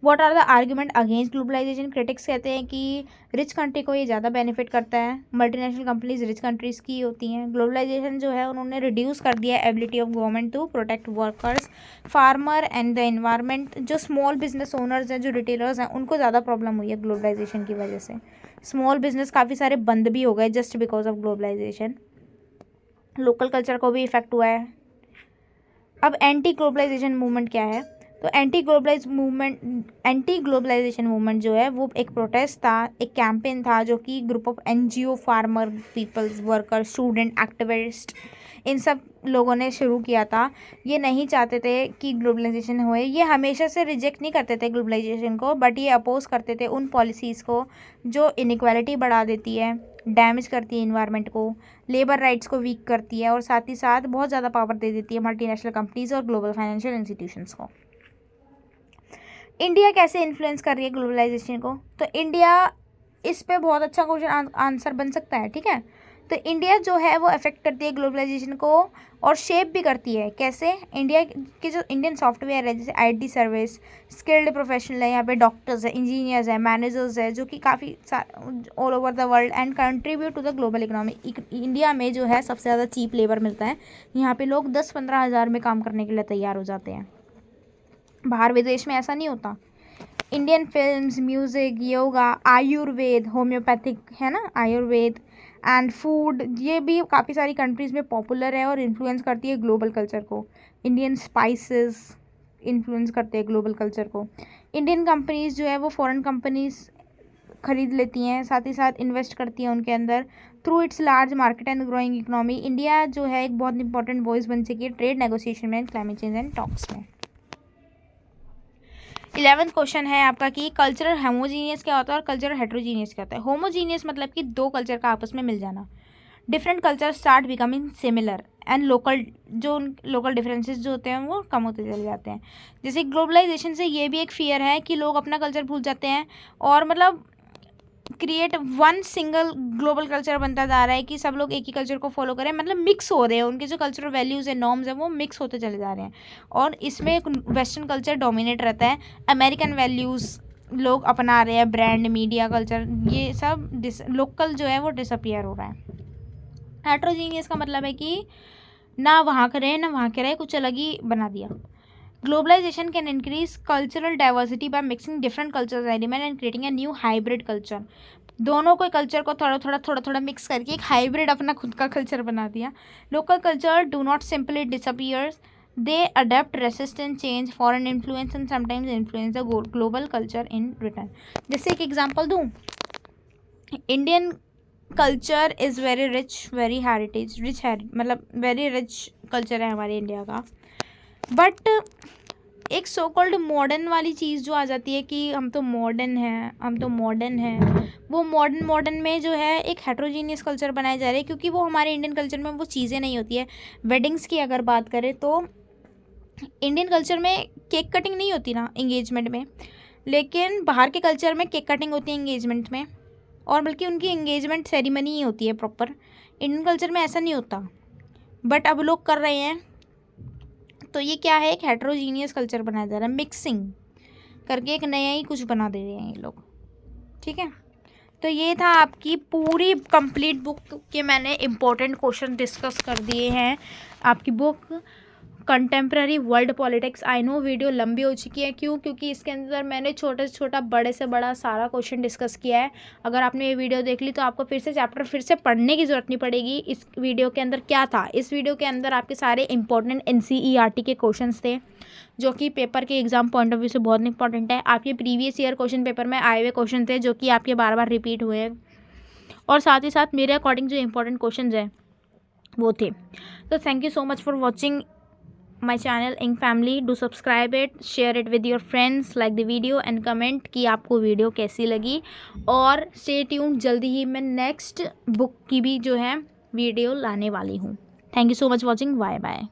What are the argument against globalisation? Critics कहते हैं कि रिच कंट्री को ये ज़्यादा बेनिफिट करता है, मल्टीनेशनल कंपनीज रिच कंट्रीज़ की होती हैं, ग्लोबलाइजेशन जो है उन्होंने रिड्यूस कर दिया है ability of government to protect workers, farmer and the environment. जो स्मॉल बिजनेस ओनर्स हैं, जो रिटेलर्स हैं, उनको ज़्यादा प्रॉब्लम हुई है ग्लोबलाइजेशन की वजह से। स्मॉल बिजनेस काफ़ी सारे बंद भी हो गए just because of globalisation. Local culture को भी इफेक्ट हुआ है। अब एंटी ग्लोबलाइजेशन मूवमेंट क्या है? तो एंटी ग्लोबलाइजेशन मूवमेंट जो है वो एक प्रोटेस्ट था, एक कैंपेन था, जो कि group of NGO, farmer, peoples, worker, student, activist, इन सब लोगों ने शुरू किया था। ये नहीं चाहते थे कि ग्लोबलाइजेशन होए, ये हमेशा से रिजेक्ट नहीं करते थे ग्लोबलाइजेशन को, बट ये अपोज करते थे उन पॉलिसीज़ को जो इनइक्वालिटी बढ़ा देती है, डैमेज करती है इन्वायरमेंट को, लेबर राइट्स को वीक करती है, और साथ ही साथ बहुत ज़्यादा पावर दे देती है मल्टीनेशनल कंपनीज और ग्लोबल फाइनेंशियल इंस्टीट्यूशंस को। इंडिया कैसे इन्फ्लुएंस कर रही है ग्लोबलाइजेशन को? तो इंडिया इस पे बहुत अच्छा क्वेश्चन आंसर बन सकता है, ठीक है। तो इंडिया जो है वो अफेक्ट करती है ग्लोबलाइजेशन को, और शेप भी करती है। कैसे? इंडिया के जो इंडियन सॉफ्टवेयर है, जैसे IT सर्विस, स्किल्ड प्रोफेशनल है, यहाँ पे डॉक्टर्स है, इंजीनियर्स है, मैनेजर्स है, जो कि काफ़ी all over the world and contribute to the global economy. India में जो है सबसे ज़्यादा चीप लेबर मिलता है, यहाँ पे लोग 10-15 हज़ार में काम करने के लिए तैयार हो जाते हैं। बाहर विदेश में ऐसा नहीं होता। Indian films, music, yoga, Ayurveda, homeopathic है ना, आयुर्वेद एंड फूड, ये भी काफ़ी सारी कंट्रीज़ में पॉपुलर है और इन्फ्लुएंस करती है ग्लोबल कल्चर को। इंडियन स्पाइसेस इन्फ्लुएंस करते हैं ग्लोबल कल्चर को। इंडियन कंपनीज़ जो है वो फॉरेन कंपनीज़ खरीद लेती हैं, साथ ही साथ इन्वेस्ट करती हैं उनके अंदर through it's large market and growing economy. India जो है एक बहुत इंपॉर्टेंट वॉइस बन चुकी है ट्रेड नेगोशिएशन में, क्लाइमेट चेंज एंड टॉक्स में। 11th क्वेश्चन है आपका कि कल्चरल होमोजीनियस क्या होता है और कल्चरल हेट्रोजीनियस क्या होता है? होमोजीनियस मतलब कि दो कल्चर का आपस में मिल जाना। Different culture start becoming similar, and local differences जो होते हैं वो कम होते चले जाते हैं। जैसे ग्लोबलाइजेशन से ये भी एक फियर है कि लोग अपना कल्चर भूल जाते हैं, और मतलब create one single global culture बनता जा रहा है कि सब लोग एक ही कल्चर को फॉलो करें, मतलब मिक्स हो रहे हैं, उनके जो कल्चरल वैल्यूज़ है, नॉर्म्स है, वो मिक्स होते चले जा रहे हैं और इसमें एक वेस्टर्न कल्चर डोमिनेट रहता है, अमेरिकन वैल्यूज़ लोग अपना रहे हैं, ब्रांड, मीडिया, कल्चर, ये सब लोकल जो है वो डिसअपियर हो रहा है। हेट्रोजीनियस का मतलब है कि ना वहाँ के रहे ना वहाँ के रहे, कुछ अलग ही बना दिया। Globalisation can increase cultural diversity by mixing different cultures element and creating a new hybrid culture. दोनों को कल्चर को थोड़ा थोड़ा मिक्स करके एक हाइब्रिड अपना खुद का कल्चर बना दिया। Local culture do not simply disappears, they adapt, resist and change foreign influence and sometimes influence the global culture in return. जैसे एक एग्जांपल दूँ, Indian culture is very rich, very heritage rich है, मतलब वेरी रिच कल्चर है हमारे इंडिया का, बट एक सो कॉल्ड मॉडर्न वाली चीज़ जो आ जाती है कि हम तो मॉडर्न हैं, वो मॉडर्न में जो है एक हेट्रोजीनियस कल्चर बनाया जा रहा है, क्योंकि वो हमारे इंडियन कल्चर में वो चीज़ें नहीं होती है। वेडिंग्स की अगर बात करें तो इंडियन कल्चर में केक कटिंग नहीं होती ना एंगेजमेंट में, लेकिन बाहर के कल्चर में केक कटिंग होती है एंगेजमेंट में, और बल्कि उनकी एंगेजमेंट सेरेमनी ही होती है प्रॉपर। इंडियन कल्चर में ऐसा नहीं होता, बट अब लोग कर रहे हैं, तो ये क्या है, एक हेट्रोजीनियस कल्चर बनाया जा रहा है, मिक्सिंग करके एक नया ही कुछ बना दे रहे हैं ये लोग। ठीक है, तो ये था आपकी पूरी कंप्लीट बुक के मैंने इम्पोर्टेंट क्वेश्चन डिस्कस कर दिए हैं। आपकी book contemporary world politics. I know video लंबी हो चुकी है, क्यों? क्योंकि इसके अंदर मैंने छोटे से छोटा, बड़े से बड़ा सारा क्वेश्चन डिस्कस किया है। अगर आपने ये वीडियो देख ली तो आपको फिर से चैप्टर फिर से पढ़ने की ज़रूरत नहीं पड़ेगी। इस वीडियो के अंदर क्या था, इस वीडियो के अंदर आपके सारे इंपॉर्टेंट NCERT के क्वेश्चन थे, जो कि पेपर के एग्जाम पॉइंट ऑफ व्यू से बहुत इंपॉर्टेंट है। आपके प्रीवियस ईयर क्वेश्चन पेपर में आए हुए क्वेश्चन थे, जो कि आपके बार बार रिपीट हुए हैं, और साथ ही साथ मेरे अकॉर्डिंग जो इंपॉर्टेंट क्वेश्चन हैं वो थे। तो thank you so much for watching my channel Ink Family. Do subscribe it, share it with your friends, like the video and comment कि आपको वीडियो कैसी लगी, और stay tuned, जल्दी ही मैं नेक्स्ट बुक की भी जो है वीडियो लाने वाली हूँ। Thank you so much watching, bye bye.